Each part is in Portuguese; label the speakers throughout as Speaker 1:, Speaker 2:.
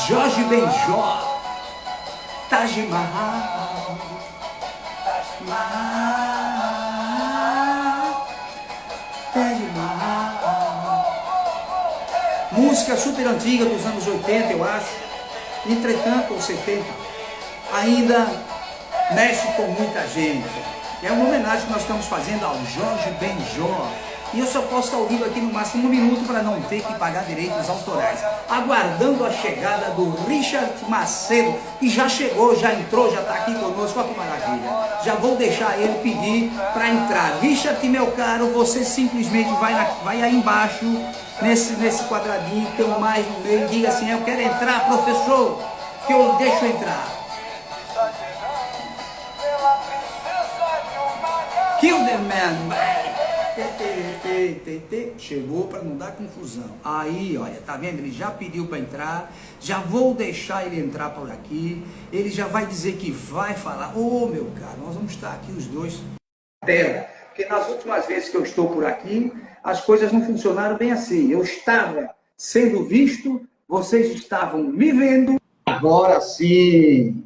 Speaker 1: Jorge Benjor, Taj Mahal, Taj Mahal. Música super antiga dos anos 80, eu acho. Entretanto, ou 70, ainda mexe com muita gente. É uma homenagem que nós estamos fazendo ao Jorge Benjor. E eu só posso estar ouvindo aqui no máximo 1 minuto para não ter que pagar direitos autorais. Aguardando a chegada do Richard Macedo, que já chegou, já entrou, já está aqui conosco. Olha que maravilha. Já vou deixar ele pedir para entrar. Richard, meu caro, você simplesmente vai aí embaixo, nesse quadradinho que tem um mais no meio, e diga assim: eu quero entrar, professor, que eu deixo entrar. Kill the man. Chegou para não dar confusão. Aí, olha, tá vendo? Ele já pediu para entrar. Já vou deixar ele entrar por aqui. Ele já vai dizer que vai falar. Ô, meu caro, nós vamos estar aqui os dois. Porque nas últimas vezes que eu estou por aqui, as coisas não funcionaram bem assim. Eu estava sendo visto, vocês estavam me vendo. Agora sim.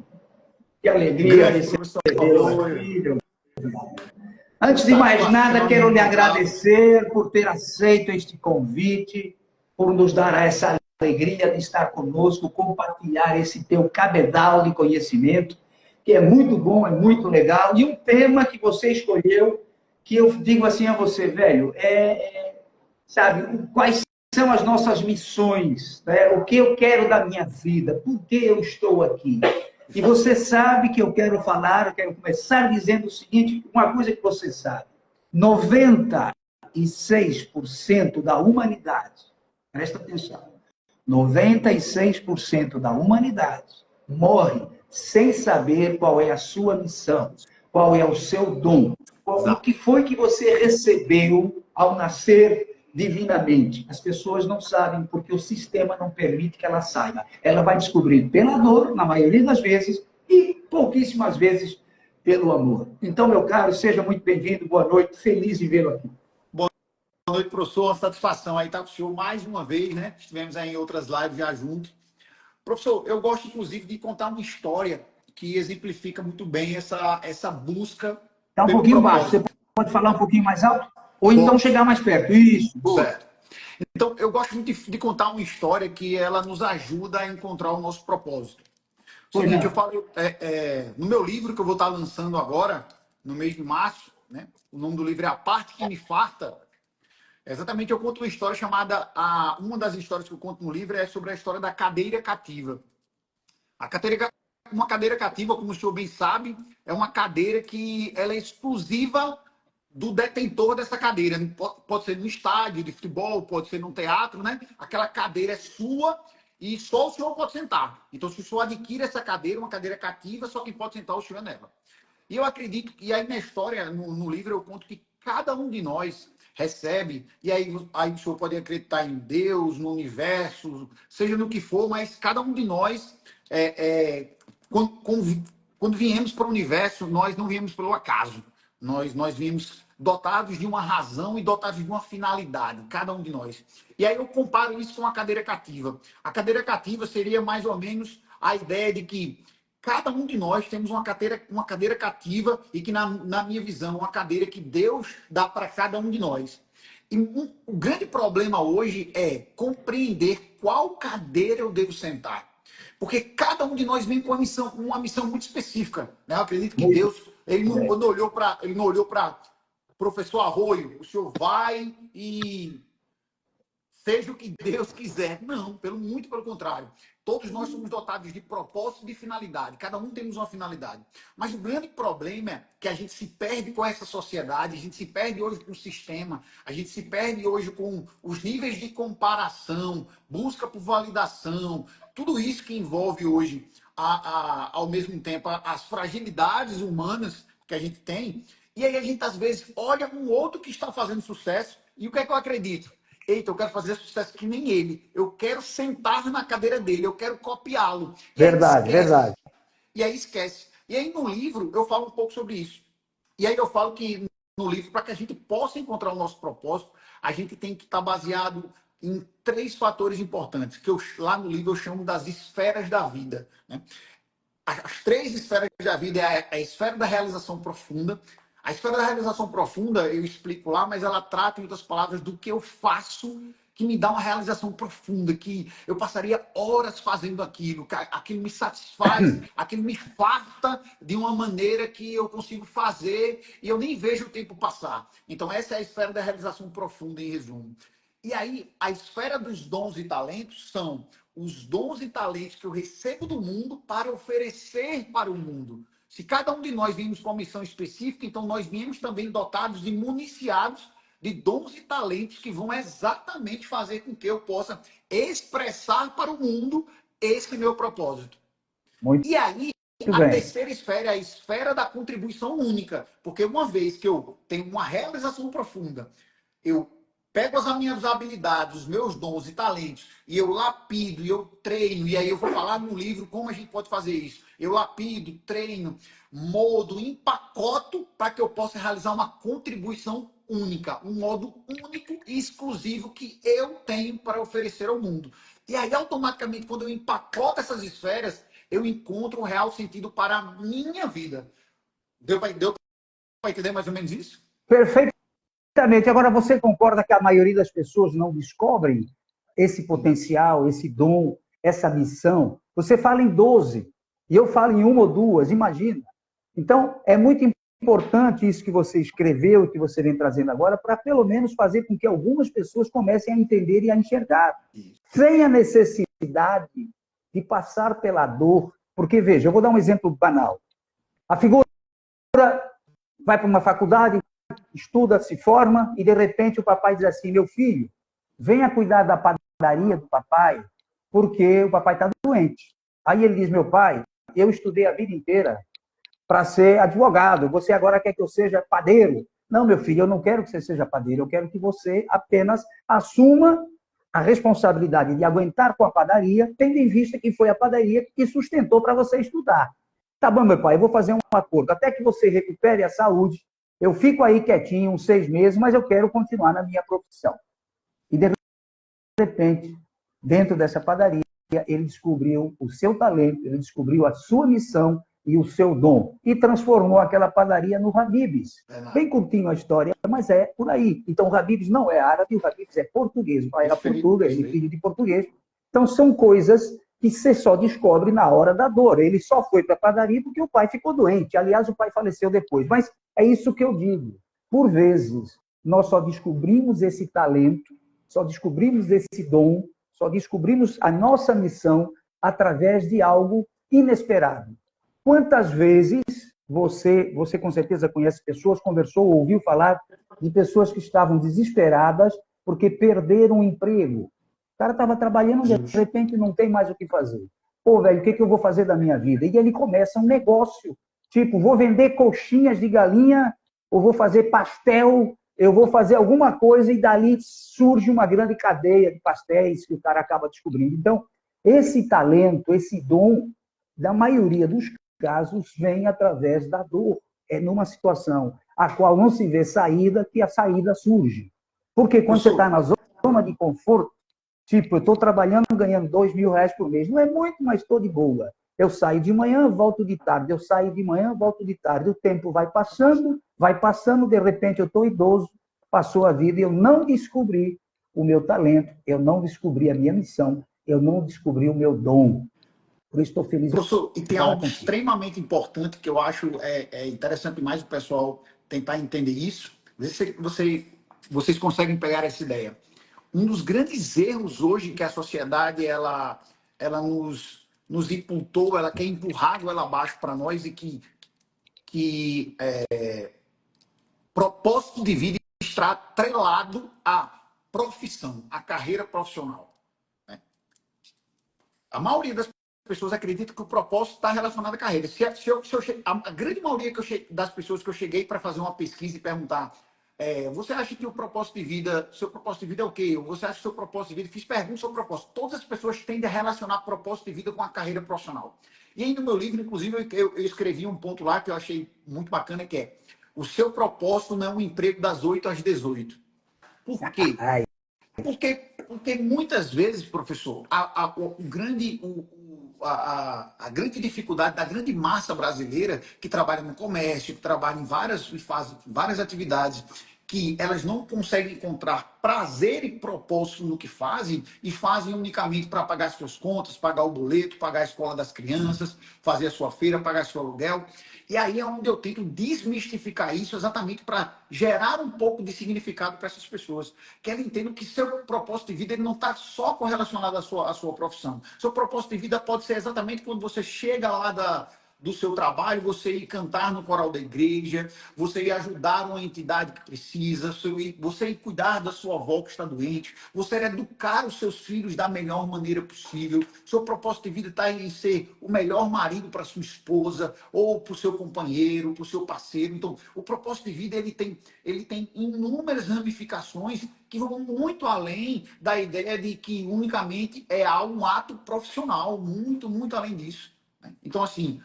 Speaker 1: Que alegria recebê-lo aqui, meu. Antes de mais nada, quero lhe agradecer por ter aceito este convite, por nos dar essa alegria de estar conosco, compartilhar esse teu cabedal de conhecimento, que é muito bom, é muito legal, e um tema que você escolheu, que eu digo assim a você, velho, sabe, quais são as nossas missões, né? O que eu quero da minha vida, por que eu estou aqui? E você sabe que eu quero falar, eu quero começar dizendo o seguinte, uma coisa que você sabe: 96% da humanidade, presta atenção, 96% da humanidade morre sem saber qual é a sua missão, qual é o seu dom, o que foi que você recebeu ao nascer divinamente. As pessoas não sabem porque o sistema não permite que ela saiba. Ela vai descobrir pela dor, na maioria das vezes, e pouquíssimas vezes pelo amor. Então, meu caro, seja muito bem-vindo, boa noite, feliz de vê-lo aqui.
Speaker 2: Boa noite, professor, uma satisfação aí estar com o senhor mais uma vez, né? Estivemos aí em outras lives já juntos. Professor, eu gosto, inclusive, de contar uma história que exemplifica muito bem essa busca
Speaker 1: Está um pouquinho baixo, você pode falar um pouquinho mais alto? Ou então chegar mais perto. Isso, boa.
Speaker 2: Certo. Então, eu gosto muito de contar uma história que ela nos ajuda a encontrar o nosso propósito. O seguinte, eu falo, no meu livro que eu vou estar lançando agora, no mês de março, né? O nome do livro é A Parte que Me Farta. Exatamente, eu conto uma história chamada... Uma das histórias que eu conto no livro é sobre a história da cadeira cativa. Uma cadeira cativa, como o senhor bem sabe, é uma cadeira que ela é exclusiva do detentor dessa cadeira. Pode ser no estádio de futebol, pode ser num teatro, né? Aquela cadeira é sua e só o senhor pode sentar. Então, se o senhor adquire essa cadeira, uma cadeira cativa, só quem pode sentar o senhor é nela. E eu acredito que aí na história, no livro, eu conto que cada um de nós recebe, e aí o senhor pode acreditar em Deus, no universo, seja no que for, mas cada um de nós, quando viemos para o universo, nós não viemos pelo acaso. Nós viemos dotados de uma razão e dotados de uma finalidade, cada um de nós. E aí eu comparo isso com a cadeira cativa. A cadeira cativa seria mais ou menos a ideia de que cada um de nós temos uma cadeira cativa e que, na minha visão, uma cadeira que Deus dá para cada um de nós. E o grande problema hoje é compreender qual cadeira eu devo sentar. Porque cada um de nós vem com uma missão muito específica. Né? Eu acredito que Deus, ele não olhou para professor Arroio, o senhor vai e seja o que Deus quiser. Não, muito pelo contrário. Todos nós somos dotados de propósito e de finalidade. Cada um temos uma finalidade. Mas o grande problema é que a gente se perde com essa sociedade, a gente se perde hoje com o sistema, a gente se perde hoje com os níveis de comparação, busca por validação, tudo isso que envolve hoje, ao mesmo tempo, as fragilidades humanas que a gente tem. E aí a gente, às vezes, olha um outro que está fazendo sucesso e o que é que eu acredito? Eita, eu quero fazer sucesso que nem ele. Eu quero sentar na cadeira dele, eu quero copiá-lo.
Speaker 1: Verdade, verdade.
Speaker 2: E aí esquece. E aí no livro eu falo um pouco sobre isso. E aí eu falo que no livro, para que a gente possa encontrar o nosso propósito, a gente tem que estar baseado em 3 fatores importantes, que eu, lá no livro eu chamo das esferas da vida. Né? As 3 esferas da vida é a esfera da realização profunda. A esfera da realização profunda, eu explico lá, mas ela trata, em outras palavras, do que eu faço que me dá uma realização profunda, que eu passaria horas fazendo aquilo, que aquilo me satisfaz, aquilo me farta de uma maneira que eu consigo fazer e eu nem vejo o tempo passar. Então, essa é a esfera da realização profunda, em resumo. E aí, a esfera dos dons e talentos são os dons e talentos que eu recebo do mundo para oferecer para o mundo. Se cada um de nós viemos com uma missão específica, então nós viemos também dotados e municiados de dons e talentos que vão exatamente fazer com que eu possa expressar para o mundo esse meu propósito.
Speaker 3: Muito
Speaker 2: E aí, a
Speaker 3: bem.
Speaker 2: terceira esfera é a esfera da contribuição única, porque uma vez que eu tenho uma realização profunda, eu pego as minhas habilidades, os meus dons e talentos, e eu lapido, e eu treino, e aí eu vou falar no livro como a gente pode fazer isso. Eu lapido, treino, moldo, empacoto para que eu possa realizar uma contribuição única, um modo único e exclusivo que eu tenho para oferecer ao mundo. E aí, automaticamente, quando eu empacoto essas esferas, eu encontro um real sentido para a minha vida. Deu para entender mais ou menos isso?
Speaker 3: Perfeitamente. Agora, você concorda que a maioria das pessoas não descobrem esse potencial, esse dom, essa missão? Você fala em 12 e eu falo em uma ou duas, imagina. Então, é muito importante isso que você escreveu e que você vem trazendo agora, para pelo menos fazer com que algumas pessoas comecem a entender e a enxergar, sem a necessidade de passar pela dor. Porque, veja, eu vou dar um exemplo banal. A figura vai para uma faculdade, estuda, se forma, e de repente o papai diz assim: meu filho, venha cuidar da padaria do papai, porque o papai está doente. Aí ele diz: meu pai, eu estudei a vida inteira para ser advogado, você agora quer que eu seja padeiro? Não, meu filho, eu não quero que você seja padeiro, eu quero que você apenas assuma a responsabilidade de aguentar com a padaria, tendo em vista que foi a padaria que sustentou para você estudar. Tá bom, meu pai, eu vou fazer um acordo. Até que você recupere a saúde, eu fico aí quietinho uns 6 meses, mas eu quero continuar na minha profissão. E de repente, dentro dessa padaria, ele descobriu o seu talento, ele descobriu a sua missão e o seu dom. E transformou aquela padaria no Habib's. Bem curtinho a história, mas é por aí. Então, o Habib's não é árabe, o Habib's é português. O pai era português, ele é filho de português. Então, são coisas que você só descobre na hora da dor. Ele só foi para a padaria porque o pai ficou doente. Aliás, o pai faleceu depois. Mas é isso que eu digo. Por vezes, nós só descobrimos esse talento, só descobrimos esse dom, só descobrimos a nossa missão através de algo inesperado. Quantas vezes você com certeza conhece pessoas, conversou, ouviu falar de pessoas que estavam desesperadas porque perderam o emprego. O cara estava trabalhando, de repente não tem mais o que fazer. Pô, velho, o que eu vou fazer da minha vida? E ele começa um negócio, tipo, vou vender coxinhas de galinha, ou vou fazer pastel, eu vou fazer alguma coisa e dali surge uma grande cadeia de pastéis que o cara acaba descobrindo. Então, esse talento, esse dom, da maioria dos casos, vem através da dor. É numa situação a qual não se vê saída que a saída surge. Porque quando você está na zona de conforto, tipo, eu estou trabalhando, ganhando R$2.000 por mês, não é muito, mas estou de boa. Eu saio de manhã, volto de tarde, eu saio de manhã, volto de tarde. O tempo vai passando, de repente eu estou idoso, passou a vida e eu não descobri o meu talento, eu não descobri a minha missão, eu não descobri o meu dom. Por isso estou feliz.
Speaker 2: Professor, e tem algo extremamente importante que eu acho interessante mais o pessoal tentar entender isso. Vocês conseguem pegar essa ideia. Um dos grandes erros hoje que a sociedade ela nos imputou, ela quer empurrar ela abaixo para nós e que propósito de vida está atrelado à profissão, à carreira profissional. Né? A maioria das pessoas acredita que o propósito está relacionado à carreira. A grande maioria das pessoas que eu cheguei para fazer uma pesquisa e perguntar você acha que o propósito de vida, seu propósito de vida é o quê? Você acha que seu propósito de vida? Fiz perguntas sobre propósito. Todas as pessoas tendem a relacionar propósito de vida com a carreira profissional. E aí no meu livro, inclusive, eu escrevi um ponto lá que eu achei muito bacana, que é: o seu propósito não é um emprego das 8 às 18. Por quê? Porque Porque muitas vezes, professor, a grande dificuldade da grande massa brasileira que trabalha no comércio, que trabalha em faz várias atividades, que elas não conseguem encontrar prazer e propósito no que fazem e fazem unicamente para pagar suas contas, pagar o boleto, pagar a escola das crianças, fazer a sua feira, pagar seu aluguel. E aí é onde eu tento desmistificar isso exatamente para gerar um pouco de significado para essas pessoas. Que elas entendam que seu propósito de vida ele não está só correlacionado à sua profissão. Seu propósito de vida pode ser exatamente quando você chega lá do seu trabalho, você ir cantar no coral da igreja, você ir ajudar uma entidade que precisa, você ir cuidar da sua avó que está doente, você educar os seus filhos da melhor maneira possível. Seu propósito de vida está em ser o melhor marido para sua esposa, ou para o seu companheiro, para o seu parceiro. Então, o propósito de vida ele tem inúmeras ramificações que vão muito além da ideia de que unicamente é um ato profissional, muito, muito além disso. Então, assim,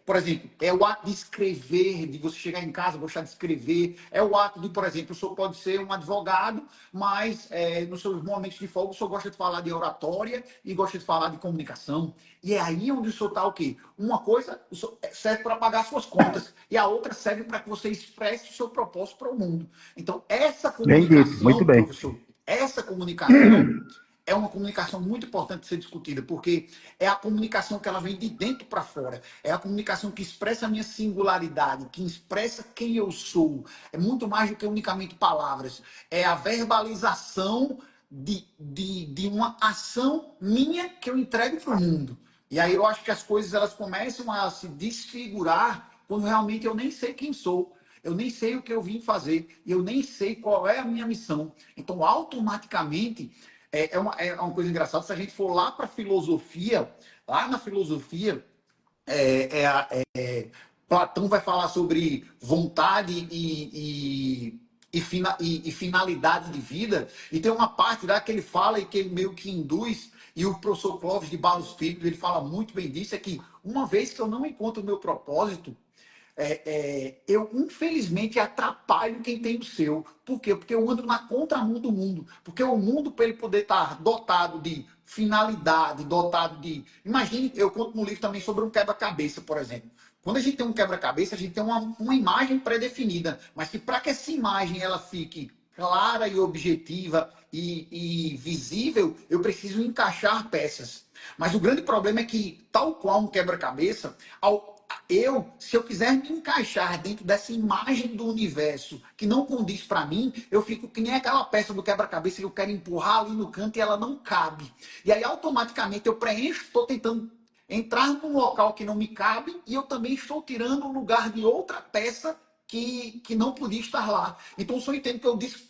Speaker 2: por exemplo, é o ato de escrever, de você chegar em casa, gostar de escrever. É o ato de, por exemplo, o senhor pode ser um advogado, mas nos seus momentos de folga, o senhor gosta de falar de oratória e gosta de falar de comunicação. E é aí onde o senhor está o quê? Uma coisa serve para pagar suas contas e a outra serve para que você expresse o seu propósito para o mundo. Então, essa
Speaker 3: Bem dito, muito
Speaker 2: comunicação,
Speaker 3: bem.
Speaker 2: professor, essa comunicação é uma comunicação muito importante de ser discutida, porque é a comunicação que ela vem de dentro para fora. É a comunicação que expressa a minha singularidade, que expressa quem eu sou. É muito mais do que unicamente palavras. É a verbalização de uma ação minha que eu entrego para o mundo. E aí eu acho que as coisas elas começam a se desfigurar quando realmente eu nem sei quem sou. Eu nem sei o que eu vim fazer. E eu nem sei qual é a minha missão. Então, automaticamente é uma coisa engraçada. Se a gente for lá para a filosofia, lá na filosofia, é, é, Platão vai falar sobre vontade e finalidade de vida. E tem uma parte lá que ele fala e que ele meio que induz, e o professor Clóvis de Barros Filho, ele fala muito bem disso, é que uma vez que eu não encontro o meu propósito, eu infelizmente atrapalho quem tem o seu. Por quê? Porque eu ando na contramão do mundo. Porque o mundo, para ele poder estar dotado de finalidade, dotado de. Imagine, eu conto no livro também sobre um quebra-cabeça, por exemplo. Quando a gente tem um quebra-cabeça, a gente tem uma imagem pré-definida, mas que para que essa imagem ela fique clara e objetiva e visível, eu preciso encaixar peças. Mas o grande problema é que, tal qual um quebra-cabeça, se eu quiser me encaixar dentro dessa imagem do universo que não condiz para mim, eu fico que nem aquela peça do quebra-cabeça que eu quero empurrar ali no canto e ela não cabe. E aí, automaticamente, eu preencho, estou tentando entrar num local que não me cabe e eu também estou tirando o lugar de outra peça que não podia estar lá. Então, eu só entendo que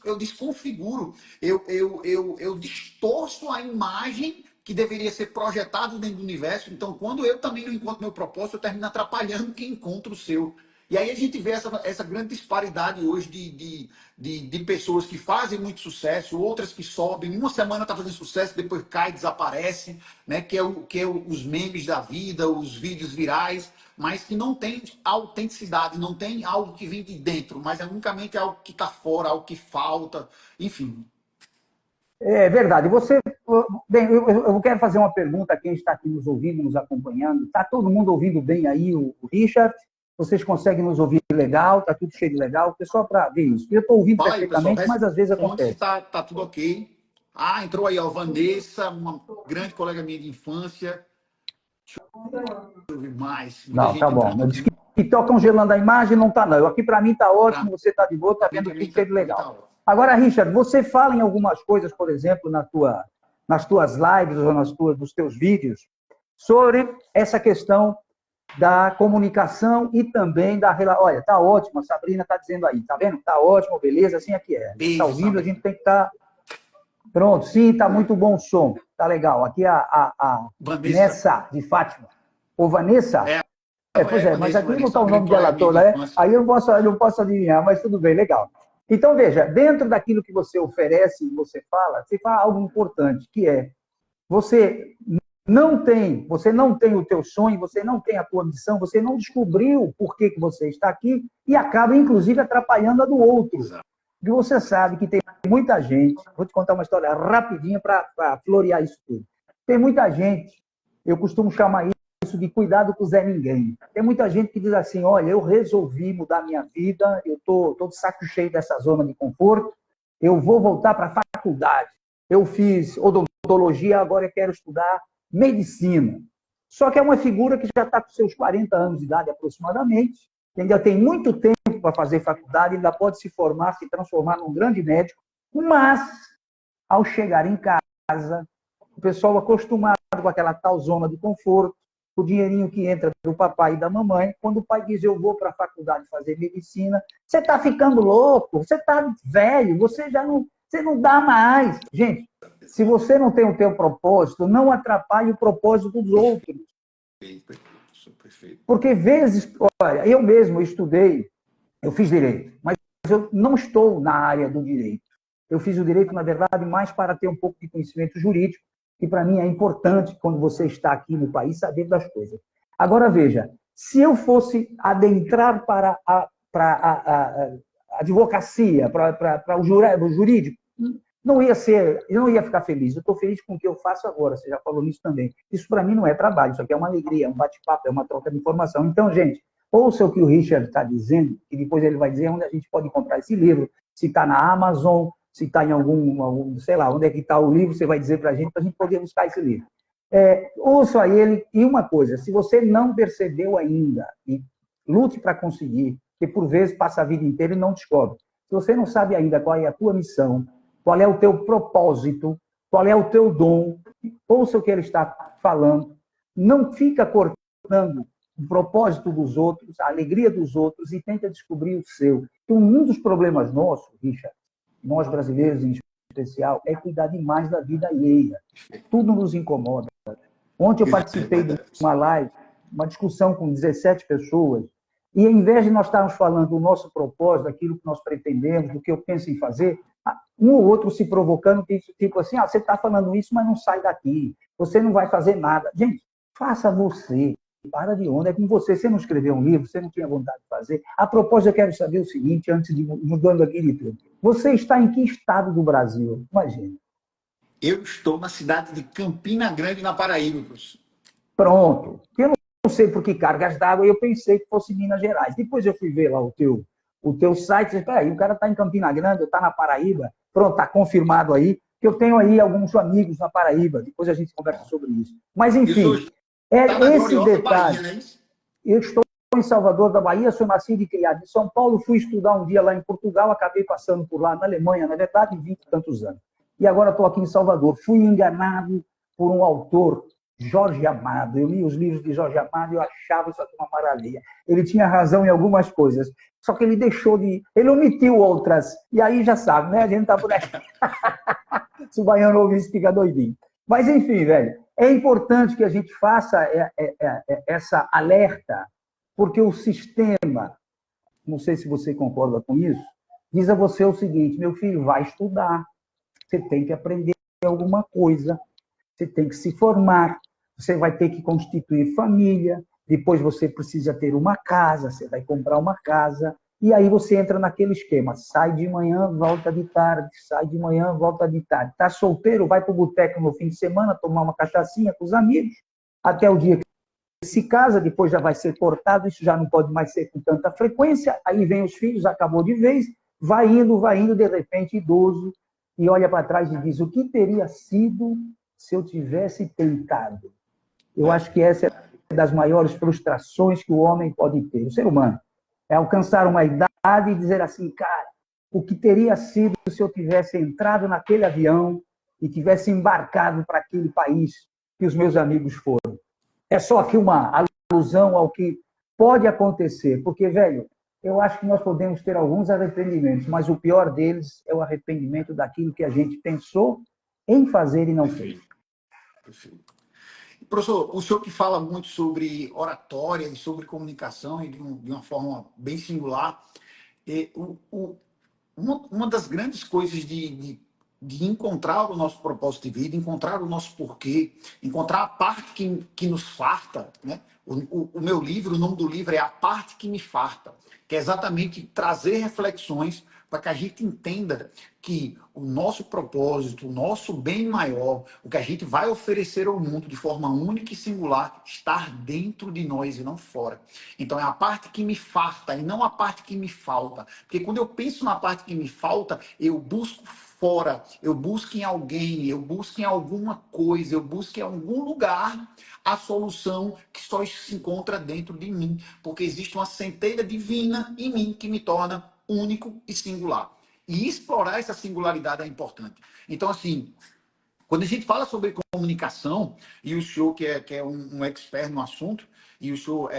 Speaker 2: eu desconfiguro, eu distorço a imagem que deveria ser projetado dentro do universo. Então, quando eu também não encontro meu propósito, eu termino atrapalhando quem encontra o seu. E aí a gente vê essa grande disparidade hoje de pessoas que fazem muito sucesso, outras que sobem, uma semana está fazendo sucesso, depois cai, desaparece, né? Que é os memes da vida, os vídeos virais, mas que não tem autenticidade, não tem algo que vem de dentro, mas é unicamente algo que está fora, algo que falta, enfim.
Speaker 3: É verdade. Bem, eu quero fazer uma pergunta a quem está aqui nos ouvindo, nos acompanhando. Está todo mundo ouvindo bem aí o Richard? Vocês conseguem nos ouvir legal? Está tudo cheio de legal? Pessoal, para ver isso. Eu estou ouvindo
Speaker 2: Fala aí, pessoal.
Speaker 3: perfeitamente, mas às vezes
Speaker 2: Responde se
Speaker 3: acontece.
Speaker 2: tá tudo ok. Ah, entrou aí, ó, Vanessa, uma grande colega minha de infância. Deixa eu ouvir mais. Muita
Speaker 3: Não, tá
Speaker 2: gente
Speaker 3: bom.
Speaker 2: entrando
Speaker 3: Diz
Speaker 2: aqui.
Speaker 3: que estão congelando a imagem, não está não. Aqui para mim está
Speaker 2: Pra
Speaker 3: ótimo, você está de boa, está
Speaker 2: mim
Speaker 3: vendo
Speaker 2: também
Speaker 3: tudo cheio de
Speaker 2: pra mim tá
Speaker 3: legal.
Speaker 2: ótimo.
Speaker 3: Agora, Richard, você fala em algumas coisas, por exemplo, nas tuas lives ou nos teus vídeos, sobre essa questão da comunicação e também da relação. Olha, tá ótimo, a Sabrina está dizendo aí, tá vendo? Tá ótimo, beleza, assim é que é. A gente está
Speaker 2: Beijo,
Speaker 3: ouvindo, a
Speaker 2: Sabrina.
Speaker 3: gente tem que estar. Pronto, sim, tá muito bom o som, tá legal. Aqui a
Speaker 2: Vanessa.
Speaker 3: Nessa de Fátima. Ô, Vanessa?
Speaker 2: É,
Speaker 3: Pois é, mas aqui não
Speaker 2: Vanessa,
Speaker 3: está
Speaker 2: uma
Speaker 3: o
Speaker 2: grande
Speaker 3: nome dela
Speaker 2: colega minha de
Speaker 3: toda, né?
Speaker 2: infância.
Speaker 3: Aí eu não posso adivinhar, mas tudo bem, legal. Então, veja, dentro daquilo que você oferece e você fala algo importante, que é você não tem o teu sonho, você não tem a tua missão, você não descobriu por que você está aqui e acaba, inclusive, atrapalhando a do outro.
Speaker 2: Exato.
Speaker 3: Porque você sabe que tem muita gente, vou te contar uma história rapidinha para florear isso tudo. Tem muita gente, eu costumo chamar isso de cuidado com o Zé Ninguém. Tem muita gente que diz assim, olha, eu resolvi mudar minha vida, eu tô de saco cheio dessa zona de conforto, eu vou voltar para a faculdade. Eu fiz odontologia, agora eu quero estudar medicina. Só que é uma figura que já está com seus 40 anos de idade aproximadamente, ainda tem muito tempo para fazer faculdade, ainda pode se formar, se transformar num grande médico, mas, ao chegar em casa, o pessoal acostumado com aquela tal zona de conforto, o dinheirinho que entra do papai e da mamãe, quando o pai diz, eu vou para a faculdade fazer medicina, você está ficando louco, você está velho, você não dá mais. Gente, se você não tem o teu propósito, não atrapalhe o propósito dos outros.
Speaker 2: Perfeito.
Speaker 3: Porque vezes, olha, eu mesmo estudei, eu fiz direito, mas eu não estou na área do direito. Eu fiz o direito, na verdade, mais para ter um pouco de conhecimento jurídico, que para mim é importante, quando você está aqui no país, saber das coisas. Agora, veja, se eu fosse adentrar para a advocacia, para o jurídico, eu não ia ficar feliz. Eu estou feliz com o que eu faço agora, você já falou nisso também. Isso para mim não é trabalho, isso aqui é uma alegria, é um bate-papo, é uma troca de informação. Então, gente, ouça o que o Richard está dizendo, e depois ele vai dizer onde a gente pode comprar esse livro, se está na Amazon, se está em algum, sei lá, onde é que está o livro, você vai dizer para a gente poder buscar esse livro. Ouça a ele, e uma coisa, se você não percebeu ainda, e lute para conseguir, porque por vezes passa a vida inteira e não descobre. Se você não sabe ainda qual é a tua missão, qual é o teu propósito, qual é o teu dom, ouça o que ele está falando, não fica cortando o propósito dos outros, a alegria dos outros e tenta descobrir o seu. Então, um dos problemas nossos, Richard, nós brasileiros em especial, é cuidar demais da vida alheia. Tudo nos incomoda. Ontem eu participei de uma live, uma discussão com 17 pessoas, e em vez de nós estarmos falando do nosso propósito, daquilo que nós pretendemos, do que eu penso em fazer, um ou outro se provocando, tipo assim, você está falando isso, mas não sai daqui, você não vai fazer nada. Gente, faça você, para de onda, é com você. Você não escreveu um livro, você não tinha vontade de fazer. A propósito, eu quero saber o seguinte, antes de mudando aqui de tudo. Você está em que estado do Brasil? Imagina.
Speaker 2: Eu estou na cidade de Campina Grande, na Paraíba, professor.
Speaker 3: Pronto. Eu não sei por que cargas d'água, eu pensei que fosse Minas Gerais. Depois eu fui ver lá o teu site, espera aí, o cara está em Campina Grande, está na Paraíba, pronto, está confirmado aí, que eu tenho aí alguns amigos na Paraíba, depois a gente conversa sobre isso. Mas, enfim, esse detalhe. Bahia, não é isso? Eu estou em Salvador da Bahia, sou nascido e criado em São Paulo, fui estudar um dia lá em Portugal, acabei passando por lá na Alemanha, na verdade, 20 e tantos anos. E agora estou aqui em Salvador. Fui enganado por um autor, Jorge Amado. Eu li os livros de Jorge Amado e eu achava isso aqui uma maravilha. Ele tinha razão em algumas coisas, só que ele ele omitiu outras. E aí já sabe, né? A gente tá por aí. Se o baiano ouvir isso, fica doidinho. Mas, enfim, velho, é importante que a gente faça essa alerta, porque o sistema, não sei se você concorda com isso, diz a você o seguinte, meu filho, vai estudar, você tem que aprender alguma coisa, você tem que se formar, você vai ter que constituir família, depois você precisa ter uma casa, você vai comprar uma casa, e aí você entra naquele esquema, sai de manhã, volta de tarde, sai de manhã, volta de tarde. Está solteiro, vai para o boteco no fim de semana, tomar uma cachaçinha com os amigos, até o dia que se casa, depois já vai ser cortado, isso já não pode mais ser com tanta frequência, aí vem os filhos, acabou de vez, vai indo, de repente idoso, e olha para trás e diz, o que teria sido se eu tivesse tentado? Eu acho que essa é das maiores frustrações que o homem pode ter, o ser humano. É alcançar uma idade e dizer assim, cara, o que teria sido se eu tivesse entrado naquele avião e tivesse embarcado para aquele país que os meus amigos foram. É só aqui uma alusão ao que pode acontecer, porque, velho, eu acho que nós podemos ter alguns arrependimentos, mas o pior deles é o arrependimento daquilo que a gente pensou em fazer e não fez.
Speaker 2: Perfeito. Professor, o senhor que fala muito sobre oratória e sobre comunicação e de uma forma bem singular, uma das grandes coisas de encontrar o nosso propósito de vida, encontrar o nosso porquê, encontrar a parte que nos farta, né? O meu livro, o nome do livro é A Parte que Me Farta, que é exatamente trazer reflexões para que a gente entenda que o nosso propósito, o nosso bem maior, o que a gente vai oferecer ao mundo de forma única e singular, está dentro de nós e não fora. Então é a parte que me falta e não a parte que me falta. Porque quando eu penso na parte que me falta, eu busco fora, eu busco em alguém, eu busco em alguma coisa, eu busco em algum lugar a solução que só se encontra dentro de mim, porque existe uma centelha divina em mim que me torna único e singular. E explorar essa singularidade é importante. Então, assim, quando a gente fala sobre comunicação, e o senhor que é um expert no assunto, e o senhor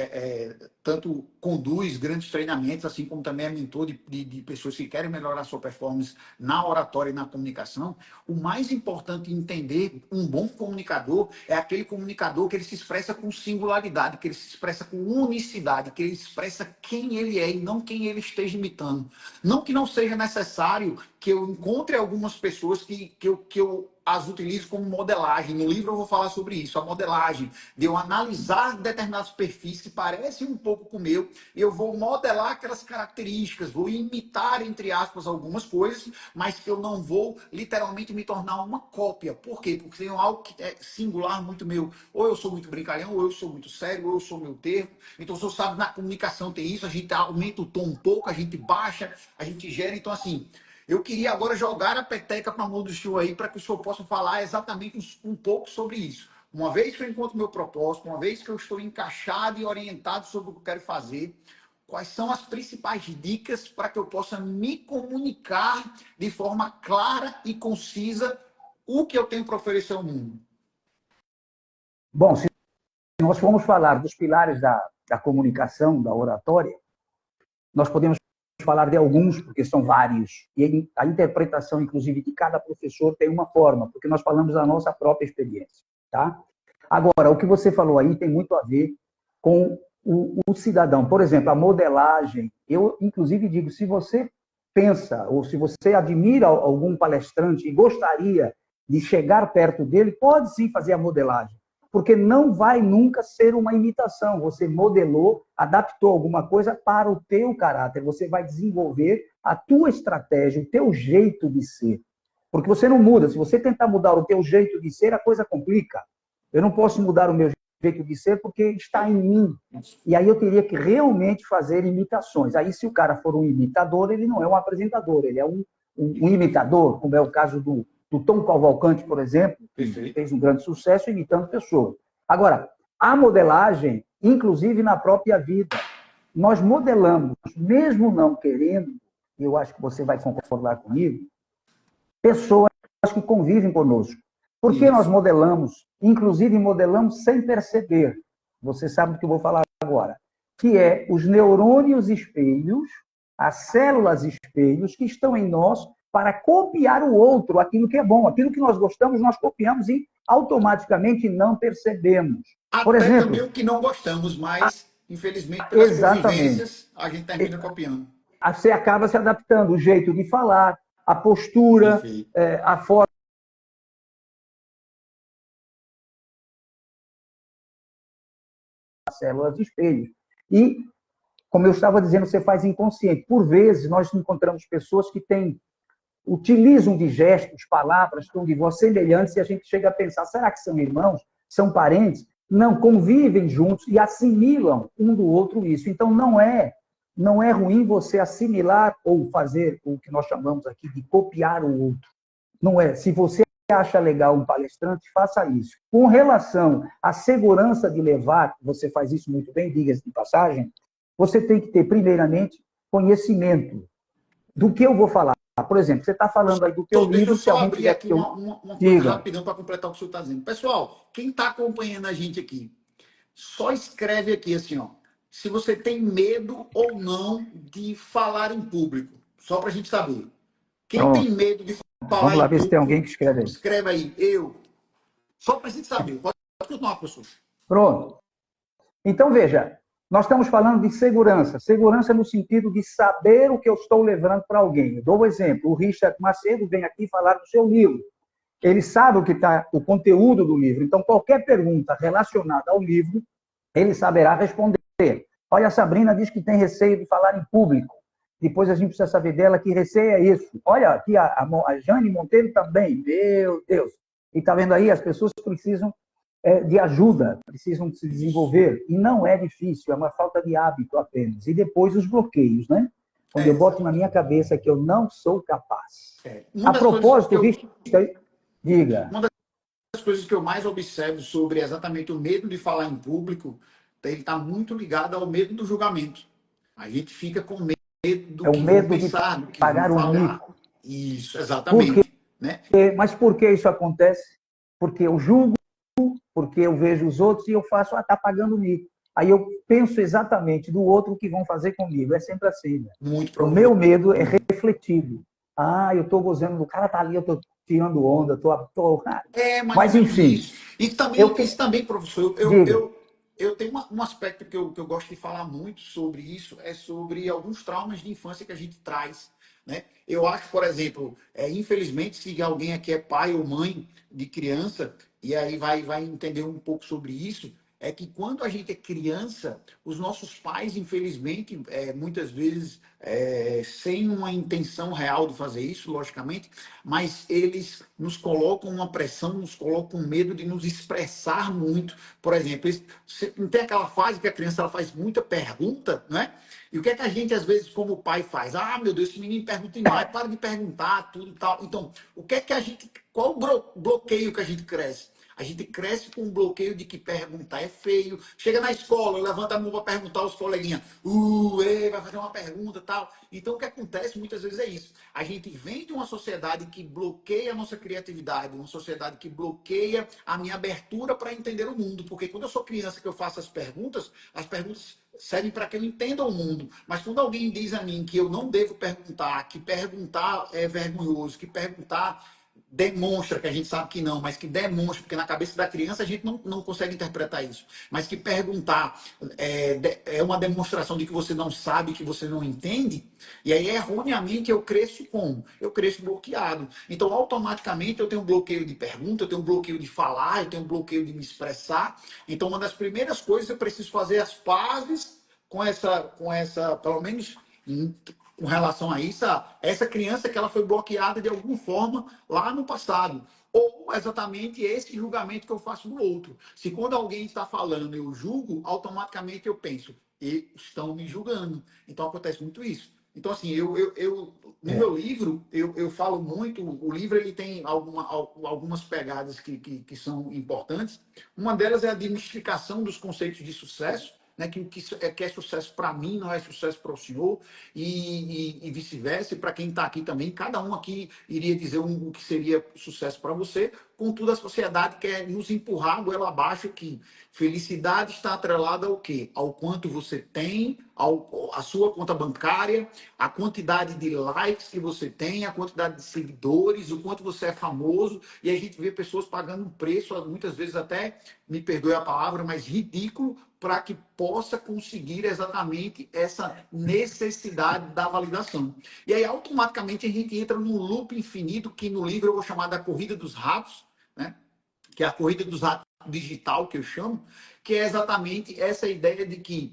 Speaker 2: tanto conduz grandes treinamentos, assim como também é mentor de pessoas que querem melhorar a sua performance na oratória e na comunicação, o mais importante entender um bom comunicador é aquele comunicador que ele se expressa com singularidade, que ele se expressa com unicidade, que ele expressa quem ele é e não quem ele esteja imitando. Não que não seja necessário que eu encontre algumas pessoas que eu as utilizo como modelagem. No livro eu vou falar sobre isso, a modelagem, de eu analisar determinados perfis que parecem um pouco com o meu, e eu vou modelar aquelas características, vou imitar, entre aspas, algumas coisas, mas que eu não vou literalmente me tornar uma cópia. Por quê? Porque tem algo que é singular muito meu. Ou eu sou muito brincalhão, ou eu sou muito sério, ou eu sou meu termo. Então, o senhor sabe, na comunicação tem isso, a gente aumenta o tom um pouco, a gente baixa, a gente gera. Então, assim, eu queria agora jogar a peteca para a mão do senhor aí, para que o senhor possa falar exatamente um pouco sobre isso. Uma vez que eu encontro meu propósito, uma vez que eu estou encaixado e orientado sobre o que eu quero fazer, quais são as principais dicas para que eu possa me comunicar de forma clara e concisa o que eu tenho para oferecer ao mundo?
Speaker 3: Bom, se nós formos falar dos pilares da comunicação, da oratória, nós podemos falar de alguns, porque são vários. E a interpretação, inclusive, de cada professor tem uma forma, porque nós falamos da nossa própria experiência. Tá? Agora, o que você falou aí tem muito a ver com o cidadão. Por exemplo, a modelagem. Eu, inclusive, digo, se você pensa, ou se você admira algum palestrante e gostaria de chegar perto dele, pode sim fazer a modelagem, porque não vai nunca ser uma imitação. Você modelou, adaptou alguma coisa para o teu caráter. Você vai desenvolver a tua estratégia, o teu jeito de ser. Porque você não muda. Se você tentar mudar o teu jeito de ser, a coisa complica. Eu não posso mudar o meu jeito de ser porque está em mim. E aí eu teria que realmente fazer imitações. Aí, se o cara for um imitador, ele não é um apresentador, ele é um imitador, como é o caso do Tom Cavalcante, por exemplo, que fez um grande sucesso imitando pessoas. Agora, a modelagem, inclusive na própria vida, nós modelamos, mesmo não querendo, e eu acho que você vai concordar comigo, pessoas que convivem conosco. Por que nós modelamos? Inclusive, modelamos sem perceber. Você sabe do que eu vou falar agora. Que é os neurônios espelhos, as células espelhos que estão em nós para copiar o outro, aquilo que é bom, aquilo que nós gostamos, nós copiamos e automaticamente não percebemos. Por exemplo,
Speaker 2: também o que não gostamos, mas, infelizmente, pelas convivências, a gente termina copiando.
Speaker 3: Você acaba se adaptando, o jeito de falar, a postura, a forma. Células de espelho. E, como eu estava dizendo, você faz inconsciente. Por vezes, nós encontramos pessoas que utilizam de gestos, palavras, tom de voz semelhantes, e a gente chega a pensar, será que são irmãos? São parentes? Não, convivem juntos e assimilam um do outro isso. Então, não é ruim você assimilar ou fazer o que nós chamamos aqui de copiar o outro. Não é. Se você acha legal um palestrante, faça isso. Com relação à segurança de levar, você faz isso muito bem, diga-se de passagem, você tem que ter, primeiramente, conhecimento do que eu vou falar. Por exemplo, você está falando aí do teu livro...
Speaker 2: Deixa eu só abrir
Speaker 3: quiser
Speaker 2: aqui uma coisa rapidão para completar o que o senhor está dizendo. Pessoal, quem está acompanhando a gente aqui, só escreve aqui assim, ó, se você tem medo ou não de falar em público. Só para a gente saber. Quem tem medo de falar
Speaker 3: Vamos lá
Speaker 2: em
Speaker 3: ver
Speaker 2: público,
Speaker 3: se tem alguém que escreve aí.
Speaker 2: Escreve aí, eu. Só para a gente saber. Pode continuar, professor.
Speaker 3: Pronto. Então, veja, nós estamos falando de segurança. Segurança no sentido de saber o que eu estou levando para alguém. Eu dou um exemplo. O Richard Macedo vem aqui falar do seu livro. Ele sabe o conteúdo do livro. Então, qualquer pergunta relacionada ao livro, ele saberá responder. Olha, a Sabrina diz que tem receio de falar em público. Depois a gente precisa saber dela que receio é isso. Olha, aqui a Jane Monteiro também. Meu Deus. E está vendo aí? As pessoas precisam de ajuda, precisam se desenvolver. E não é difícil, é uma falta de hábito apenas. E depois os bloqueios, né? Quando eu boto na minha cabeça que eu não sou capaz. A propósito, diga.
Speaker 2: Uma das coisas que eu mais observo sobre exatamente o medo de falar em público, ele está muito ligado ao medo do julgamento. A gente fica com medo do
Speaker 3: É o
Speaker 2: que vão
Speaker 3: medo de
Speaker 2: pensar, do que vão
Speaker 3: pagar o
Speaker 2: falar.
Speaker 3: mico.
Speaker 2: Isso, exatamente. Né?
Speaker 3: Mas por que isso acontece? Porque eu julgo, porque eu vejo os outros e eu faço, está pagando mico. Aí eu penso exatamente do outro que vão fazer comigo. É sempre assim. Né?
Speaker 2: Muito
Speaker 3: O meu medo é refletido. Eu estou gozando do cara, tá ali, eu estou tirando onda,
Speaker 2: É mais ou
Speaker 3: mas
Speaker 2: menos
Speaker 3: enfim.
Speaker 2: isso. Isso também, professor,
Speaker 3: Diga.
Speaker 2: eu tenho um aspecto que eu gosto de falar muito sobre isso, é sobre alguns traumas de infância que a gente traz. Né? Eu acho, por exemplo, infelizmente, se alguém aqui é pai ou mãe de criança, e aí vai entender um pouco sobre isso, é que quando a gente é criança, os nossos pais, infelizmente, muitas vezes, sem uma intenção real de fazer isso, logicamente, mas eles nos colocam uma pressão, nos colocam um medo de nos expressar muito. Por exemplo, não tem aquela fase que a criança ela faz muita pergunta, né? E o que é que a gente, às vezes, como pai, faz? Meu Deus, esse menino pergunta demais, para de perguntar, tudo e tal. Então, o que é que a gente. Qual o bloqueio que a gente cresce? A gente cresce com um bloqueio de que perguntar é feio. Chega na escola, levanta a mão para perguntar aos coleguinhas. Vai fazer uma pergunta e tal. Então, o que acontece muitas vezes é isso. A gente vem de uma sociedade que bloqueia a nossa criatividade, uma sociedade que bloqueia a minha abertura para entender o mundo. Porque quando eu sou criança que eu faço as perguntas servem para que eu entenda o mundo. Mas quando alguém diz a mim que eu não devo perguntar, que perguntar é vergonhoso, que perguntar demonstra, que a gente sabe que não, mas que demonstra, porque na cabeça da criança a gente não consegue interpretar isso, mas que perguntar é uma demonstração de que você não sabe, que você não entende, e aí erroneamente eu cresço como? Eu cresço bloqueado. Então automaticamente eu tenho um bloqueio de pergunta, eu tenho um bloqueio de falar, eu tenho um bloqueio de me expressar. Então uma das primeiras coisas eu preciso fazer as pazes com essa pelo menos com relação a isso, essa criança que ela foi bloqueada de alguma forma lá no passado. Ou exatamente esse julgamento que eu faço do outro. Se quando alguém está falando eu julgo, automaticamente eu penso, e estão me julgando. Então acontece muito isso. Então, assim, no meu livro, eu falo muito, o livro ele tem algumas pegadas que são importantes. Uma delas é a desmistificação dos conceitos de sucesso, né, que é sucesso para mim não é sucesso para o senhor, e vice-versa, e para quem está aqui também, cada um aqui iria dizer o que seria sucesso para você, contudo a sociedade quer nos empurrar goela abaixo que felicidade está atrelada ao quê? Ao quanto você tem, à sua conta bancária, a quantidade de likes que você tem, a quantidade de seguidores, o quanto você é famoso, e a gente vê pessoas pagando um preço, muitas vezes até, me perdoe a palavra, mas ridículo, para que possa conseguir exatamente essa necessidade da validação. E aí, automaticamente, a gente entra num loop infinito, que no livro eu vou chamar da corrida dos ratos, né? Que é a corrida dos ratos digital, que eu chamo, que é exatamente essa ideia de que,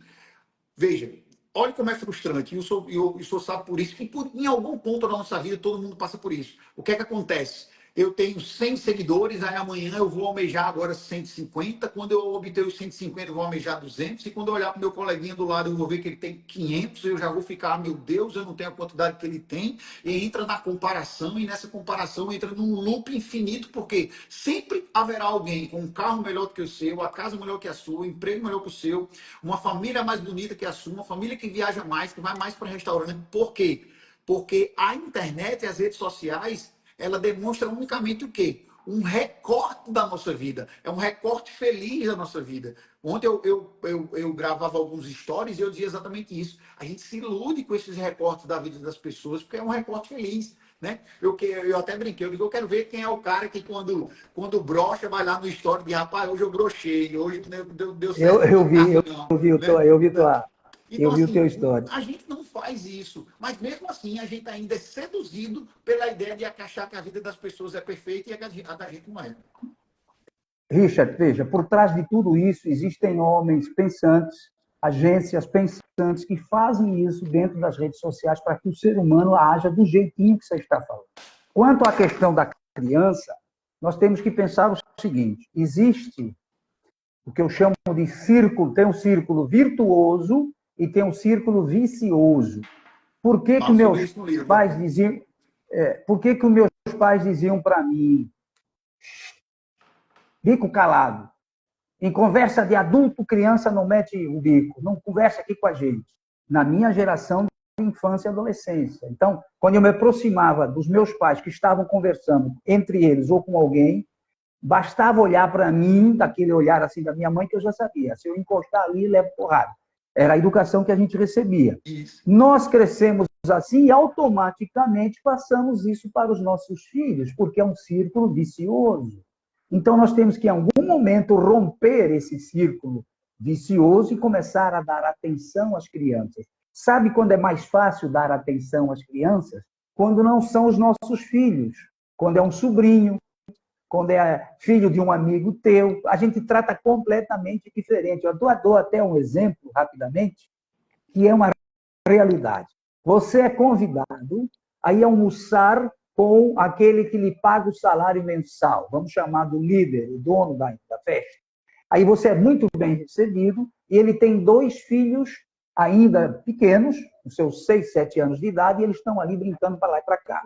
Speaker 2: veja, olha como é frustrante, e o senhor sabe por isso, que em algum ponto da nossa vida todo mundo passa por isso. O que é que acontece? Eu tenho 100 seguidores, aí amanhã eu vou almejar agora 150. Quando eu obter os 150, eu vou almejar 200. E quando eu olhar para o meu coleguinha do lado, eu vou ver que ele tem 500. Eu já vou ficar, meu Deus, eu não tenho a quantidade que ele tem. E entra na comparação, e nessa comparação entra num loop infinito, porque sempre haverá alguém com um carro melhor do que o seu, a casa melhor que a sua, um emprego melhor que o seu, uma família mais bonita que a sua, uma família que viaja mais, que vai mais para restaurante. Por quê? Porque a internet e as redes sociais ela demonstra unicamente o quê? Um recorte da nossa vida. É um recorte feliz da nossa vida. Ontem eu gravava alguns stories e eu dizia exatamente isso. A gente se ilude com esses recortes da vida das pessoas, porque é um recorte feliz. Né? Eu até brinquei, eu quero ver quem é o cara que quando brocha vai lá no story de rapaz, hoje eu brochei, hoje deu certo
Speaker 3: Eu
Speaker 2: em
Speaker 3: vi,
Speaker 2: casa,
Speaker 3: eu
Speaker 2: não.
Speaker 3: vi,
Speaker 2: Né?
Speaker 3: eu
Speaker 2: Então,
Speaker 3: vi o teu
Speaker 2: assim,
Speaker 3: story.
Speaker 2: a gente não faz isso. Mas mesmo assim, a gente ainda é seduzido pela ideia de achar que a vida das pessoas é perfeita e a da gente não é.
Speaker 3: Richard, veja, por trás de tudo isso existem homens pensantes, agências pensantes que fazem isso dentro das redes sociais para que o ser humano haja do jeitinho que você está falando. Quanto à questão da criança, nós temos que pensar o seguinte: existe o que eu chamo de círculo, tem um círculo virtuoso e tem um círculo vicioso. Por que que meus pais diziam, por que que os meus pais diziam para mim, bico calado, em conversa de adulto, criança não mete o bico, não conversa aqui com a gente. Na minha geração de infância e adolescência. Então, quando eu me aproximava dos meus pais que estavam conversando entre eles ou com alguém, bastava olhar para mim, daquele olhar assim da minha mãe, que eu já sabia. Se eu encostar ali, levo porrada. Era a educação que a gente recebia.
Speaker 2: Isso.
Speaker 3: Nós crescemos assim e automaticamente passamos isso para os nossos filhos, porque é um círculo vicioso. Então, nós temos que, em algum momento, romper esse círculo vicioso e começar a dar atenção às crianças. Sabe quando é mais fácil dar atenção às crianças? Quando não são os nossos filhos. Quando é um sobrinho, quando é filho de um amigo teu, a gente trata completamente diferente. Eu dou até um exemplo, rapidamente, que é uma realidade. Você é convidado a ir almoçar com aquele que lhe paga o salário mensal, vamos chamar do líder, o dono da festa. Aí você é muito bem recebido e ele tem 2 filhos ainda pequenos, com seus 6, 7 anos de idade, e eles estão ali brincando para lá e para cá.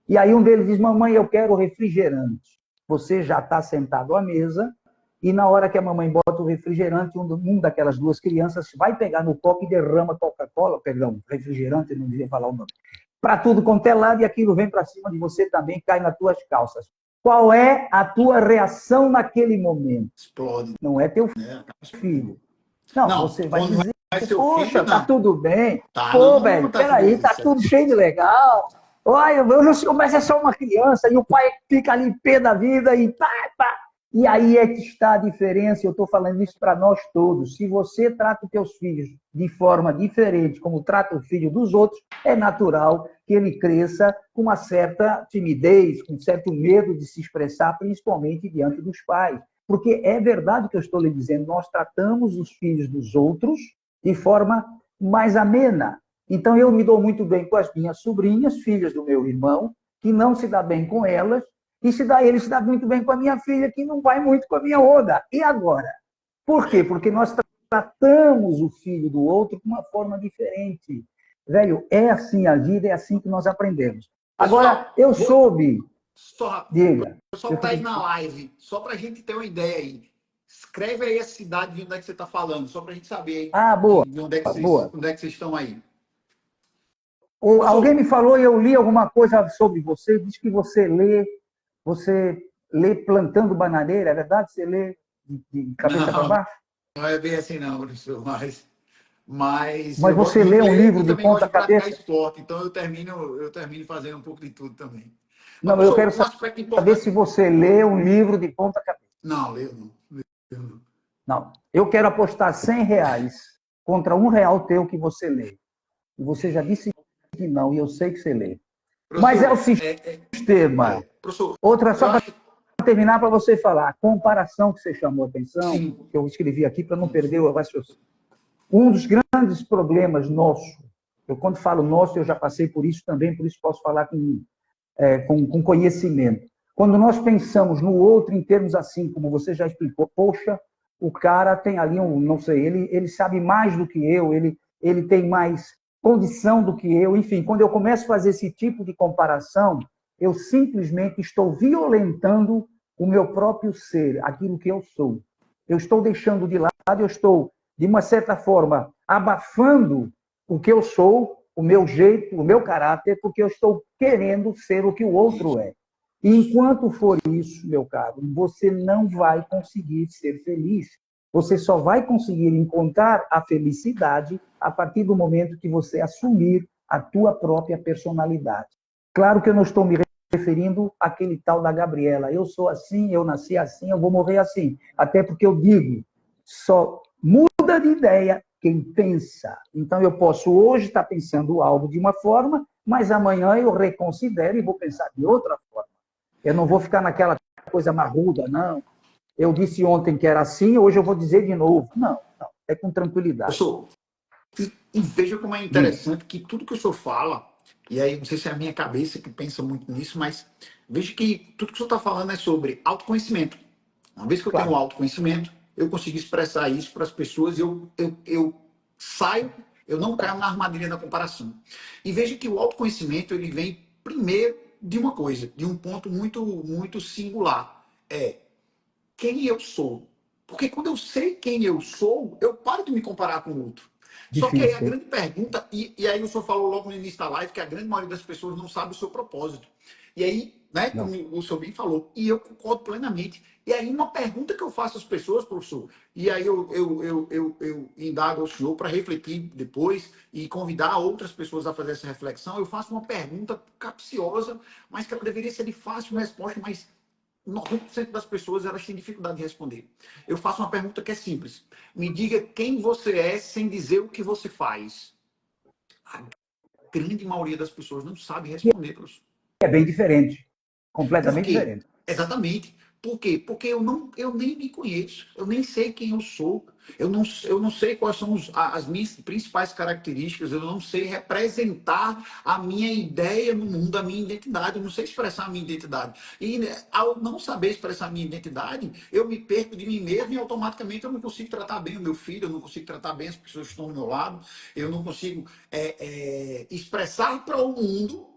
Speaker 3: E aí um deles diz, mamãe, eu quero refrigerante. Você já está sentado à mesa e na hora que a mamãe bota o refrigerante, um daquelas 2 crianças vai pegar no copo e derrama Coca-Cola, perdão, refrigerante, não devia falar o nome, para tudo quanto é lado, e aquilo vem para cima de você também, cai nas tuas calças. Qual é a tua reação naquele momento?
Speaker 2: Explode.
Speaker 3: Não é teu filho. Não, você vai dizer, poxa, tá tudo bem. Pô, velho, peraí, tá tudo cheio de legal. Olha, eu não sei, mas é só uma criança, e o pai fica ali pé da vida e tá. E aí é que está a diferença, eu estou falando isso para nós todos. Se você trata os teus filhos de forma diferente, como trata o filho dos outros, é natural que ele cresça com uma certa timidez, com um certo medo de se expressar, principalmente diante dos pais. Porque é verdade o que eu estou lhe dizendo, nós tratamos os filhos dos outros de forma mais amena. Então, eu me dou muito bem com as minhas sobrinhas, filhas do meu irmão, que não se dá bem com elas, e ele se dá muito bem com a minha filha, que não vai muito com a minha outra. E agora? Por quê? Porque nós tratamos o filho do outro de uma forma diferente. Velho, é assim a vida, é assim que nós aprendemos. Agora, eu soube...
Speaker 2: Só,
Speaker 3: diga.
Speaker 2: O pessoal está aí na live, só para a gente ter uma ideia aí. Escreve aí a cidade de onde é que você está falando, só para a gente saber
Speaker 3: boa.
Speaker 2: De onde é que vocês estão aí.
Speaker 3: Alguém me falou e eu li alguma coisa sobre você, diz que você lê plantando bananeira, é verdade? Você lê de cabeça para baixo?
Speaker 2: Não é bem assim não, professor, mas
Speaker 3: você lê um livro de ponta cabeça?
Speaker 2: Esporte, então eu termino fazendo um pouco de tudo também.
Speaker 3: Não, eu quero saber se você lê um livro de ponta cabeça.
Speaker 2: Não, leio não.
Speaker 3: Não, eu quero apostar R$100 contra R$1 teu que você lê. E você já disse que não, e eu sei que você lê. Professor, mas é o sistema.
Speaker 2: Professor,
Speaker 3: outra, só para terminar, para você falar, a comparação que você chamou a atenção, sim, que eu escrevi aqui para não perder o raciocínio. Um dos grandes problemas nossos, eu quando falo nosso, eu já passei por isso também, por isso posso falar com conhecimento. Quando nós pensamos no outro em termos assim, como você já explicou, poxa, o cara tem ali não sei, ele sabe mais do que eu, ele tem mais condição do que eu, enfim, quando eu começo a fazer esse tipo de comparação, eu simplesmente estou violentando o meu próprio ser, aquilo que eu sou. Eu estou deixando de lado, eu estou, de uma certa forma, abafando o que eu sou, o meu jeito, o meu caráter, porque eu estou querendo ser o que o outro é. E enquanto for isso, meu caro, você não vai conseguir ser feliz. Você só vai conseguir encontrar a felicidade a partir do momento que você assumir a tua própria personalidade. Claro que eu não estou me referindo àquele tal da Gabriela. Eu sou assim, eu nasci assim, eu vou morrer assim. Até porque eu digo, só muda de ideia quem pensa. Então, eu posso hoje estar pensando algo de uma forma, mas amanhã eu reconsidero e vou pensar de outra forma. Eu não vou ficar naquela coisa marruda, não. Eu disse ontem que era assim, hoje eu vou dizer de novo. Não, não. é com tranquilidade.
Speaker 2: Professor, e veja como é
Speaker 3: Diga.
Speaker 2: interessante que tudo que o senhor fala, e aí não sei se é a minha cabeça que pensa muito nisso, mas veja que tudo que o senhor está falando é sobre autoconhecimento. Uma vez que eu tenho
Speaker 3: Claro.
Speaker 2: autoconhecimento, eu consigo expressar isso para as pessoas, eu saio, eu não caio na armadilha da comparação. E veja que o autoconhecimento ele vem primeiro de uma coisa, de um ponto muito singular. É quem eu sou. Porque quando eu sei quem eu sou, eu paro de me comparar com o outro. Só que aí a
Speaker 3: Difícil, hein?
Speaker 2: grande pergunta, e aí o senhor falou logo no início da live que a grande maioria das pessoas não sabe o seu propósito. E aí, né, como
Speaker 3: Não.
Speaker 2: o senhor bem falou, e eu concordo plenamente. E aí uma pergunta que eu faço às pessoas, professor, e aí eu indago ao senhor para refletir depois e convidar outras pessoas a fazer essa reflexão, eu faço uma pergunta capciosa, mas que ela deveria ser de fácil resposta, mas 90% das pessoas elas têm dificuldade de responder. Eu faço uma pergunta que é simples. Me diga quem você é sem dizer o que você faz. A grande maioria das pessoas não sabe responder, professor.
Speaker 3: É bem diferente.
Speaker 2: Por
Speaker 3: Completamente
Speaker 2: quê?
Speaker 3: diferente.
Speaker 2: Exatamente. Por quê? Porque eu nem me conheço, eu nem sei quem eu sou, eu não sei quais são as minhas principais características, eu não sei representar a minha ideia no mundo, a minha identidade, eu não sei expressar a minha identidade. E né, ao não saber expressar a minha identidade, eu me perco de mim mesmo e automaticamente eu não consigo tratar bem o meu filho, eu não consigo tratar bem as pessoas que estão do meu lado, eu não consigo expressar para o mundo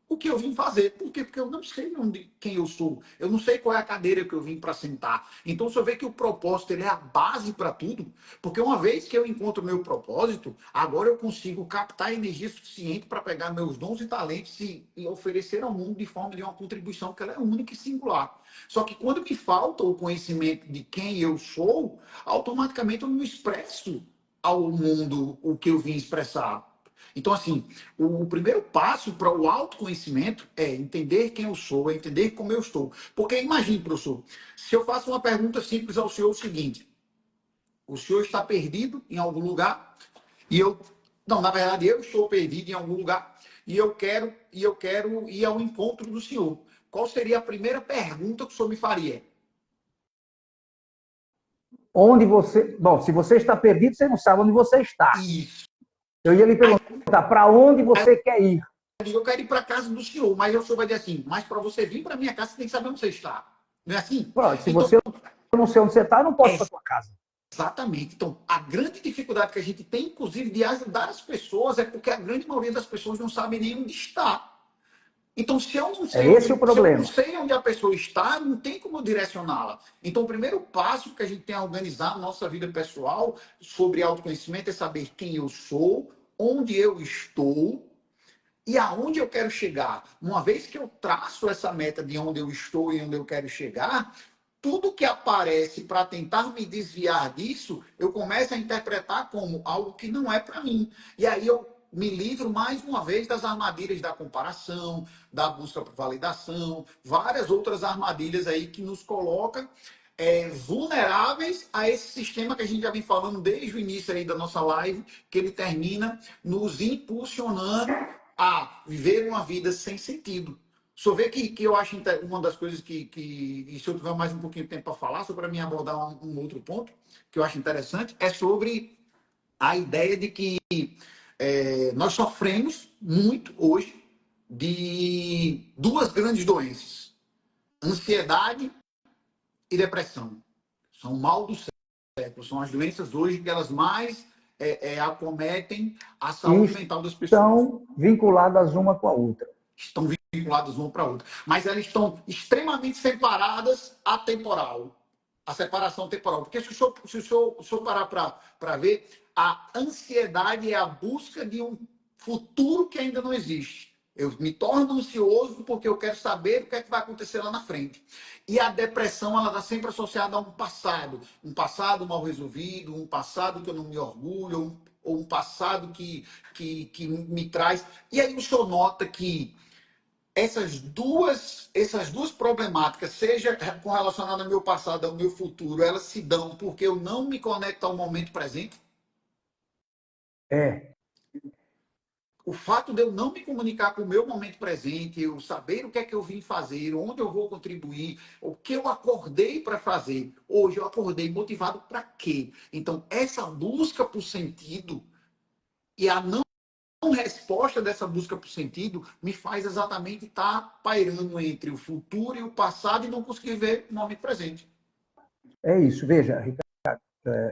Speaker 2: o que eu vim fazer. Por quê? Porque eu não sei quem eu sou. Eu não sei qual é a cadeira que eu vim para sentar. Então, se eu ver que o propósito ele é a base para tudo, porque uma vez que eu encontro o meu propósito, agora eu consigo captar energia suficiente para pegar meus dons e talentos e oferecer ao mundo de forma de uma contribuição que ela é única e singular. Só que quando me falta o conhecimento de quem eu sou, automaticamente eu não expresso ao mundo o que eu vim expressar. Então, assim, o primeiro passo para o autoconhecimento é entender quem eu sou, é entender como eu estou. Porque imagine, professor, se eu faço uma pergunta simples ao senhor, é o seguinte: o senhor está perdido em algum lugar e eu, não, na verdade eu estou perdido em algum lugar e eu quero ir ao encontro do senhor. Qual seria a primeira pergunta que o senhor me faria?
Speaker 3: Onde você. Bom, se você está perdido, você não sabe onde você está.
Speaker 2: Isso.
Speaker 3: Eu ia lhe
Speaker 2: Aí,
Speaker 3: perguntar para onde
Speaker 2: aí
Speaker 3: você quer ir.
Speaker 2: eu quero ir para a casa do senhor, mas o senhor vai dizer assim, mas para você vir para minha casa, você tem que saber onde você está. Não é assim?
Speaker 3: Pronto, se
Speaker 2: Então,
Speaker 3: você não sei onde você está, eu não posso ir para sua casa.
Speaker 2: exatamente. Então, a grande dificuldade que a gente tem, inclusive, de ajudar as pessoas é porque a grande maioria das pessoas não sabe nem onde está. Então,
Speaker 3: É esse o
Speaker 2: se eu não
Speaker 3: problema.
Speaker 2: sei onde a pessoa está, não tem como eu direcioná-la. Então, o primeiro passo que a gente tem a organizar na nossa vida pessoal sobre autoconhecimento é saber quem eu sou, onde eu estou e aonde eu quero chegar. Uma vez que eu traço essa meta de onde eu estou e onde eu quero chegar, tudo que aparece para tentar me desviar disso, eu começo a interpretar como algo que não é para mim. E aí eu me livro mais uma vez das armadilhas da comparação, da busca por validação, várias outras armadilhas aí que nos colocam vulneráveis a esse sistema que a gente já vem falando desde o início aí da nossa live, que ele termina nos impulsionando a viver uma vida sem sentido. Só ver que eu acho uma das coisas e se eu tiver mais um pouquinho de tempo para falar, só para mim abordar um outro ponto que eu acho interessante, é sobre a ideia de que nós sofremos muito hoje de duas grandes doenças: ansiedade e depressão. São o mal do século, são as doenças hoje que elas mais acometem a
Speaker 3: E
Speaker 2: saúde mental das pessoas.
Speaker 3: estão vinculadas uma com a outra.
Speaker 2: Estão vinculadas uma para a outra, mas elas estão extremamente separadas a temporal, a separação temporal. Porque se o senhor parar para ver, a ansiedade é a busca de um futuro que ainda não existe. Eu me torno ansioso porque eu quero saber o que é que vai acontecer lá na frente. E a depressão, ela está sempre associada a um passado mal resolvido, um passado que eu não me orgulho, ou um passado que me traz. E aí o senhor nota que essas duas problemáticas, seja com relacionada ao meu passado, ao meu futuro, elas se dão porque eu não me conecto ao momento presente?
Speaker 3: É.
Speaker 2: o fato de eu não me comunicar com o meu momento presente, eu saber o que é que eu vim fazer, onde eu vou contribuir, o que eu acordei para fazer. Hoje eu acordei motivado para quê? Então, essa busca por sentido e a não resposta dessa busca por sentido me faz exatamente estar pairando entre o futuro e o passado e não conseguir ver o momento presente.
Speaker 3: É isso. Veja,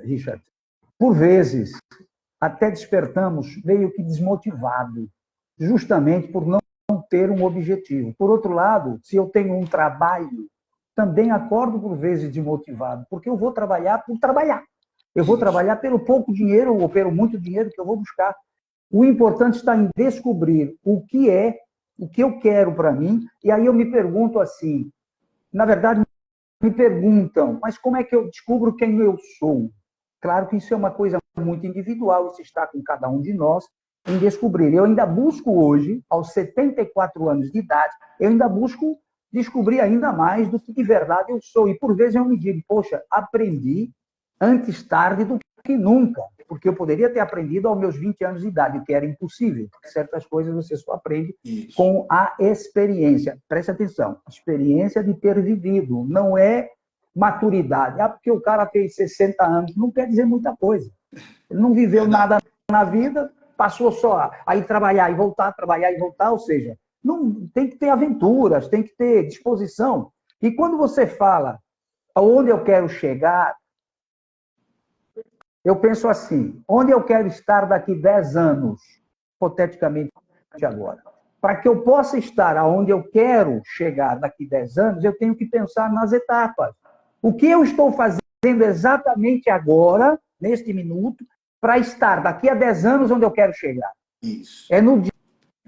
Speaker 3: Richard, por vezes até despertamos meio que desmotivado, justamente por não ter um objetivo. Por outro lado, se eu tenho um trabalho, também acordo por vezes desmotivado, porque eu vou trabalhar por trabalhar. Eu vou trabalhar pelo pouco dinheiro ou pelo muito dinheiro que eu vou buscar. O importante está em descobrir o que eu quero para mim, e aí eu me pergunto assim, na verdade, me perguntam, mas como é que eu descubro quem eu sou? Claro que isso é uma coisa muito individual, isso está com cada um de nós em descobrir. Eu ainda busco hoje, aos 74 anos de idade, eu ainda busco descobrir ainda mais do que de verdade eu sou. E por vezes eu me digo, poxa, aprendi antes tarde do que nunca, porque eu poderia ter aprendido aos meus 20 anos de idade, o que era impossível, porque certas coisas você só aprende com a experiência. Preste atenção, experiência de ter vivido, não é maturidade. Porque o cara fez 60 anos, não quer dizer muita coisa. Ele não viveu nada na vida, passou só a ir trabalhar e voltar, ou seja, não, tem que ter aventuras, tem que ter disposição. E quando você fala aonde eu quero chegar, eu penso assim, onde eu quero estar daqui 10 anos, hipoteticamente agora. Para que eu possa estar aonde eu quero chegar daqui 10 anos, eu tenho que pensar nas etapas. O que eu estou fazendo exatamente agora, neste minuto, para estar daqui a 10 anos onde eu quero chegar?
Speaker 2: Isso.
Speaker 3: É no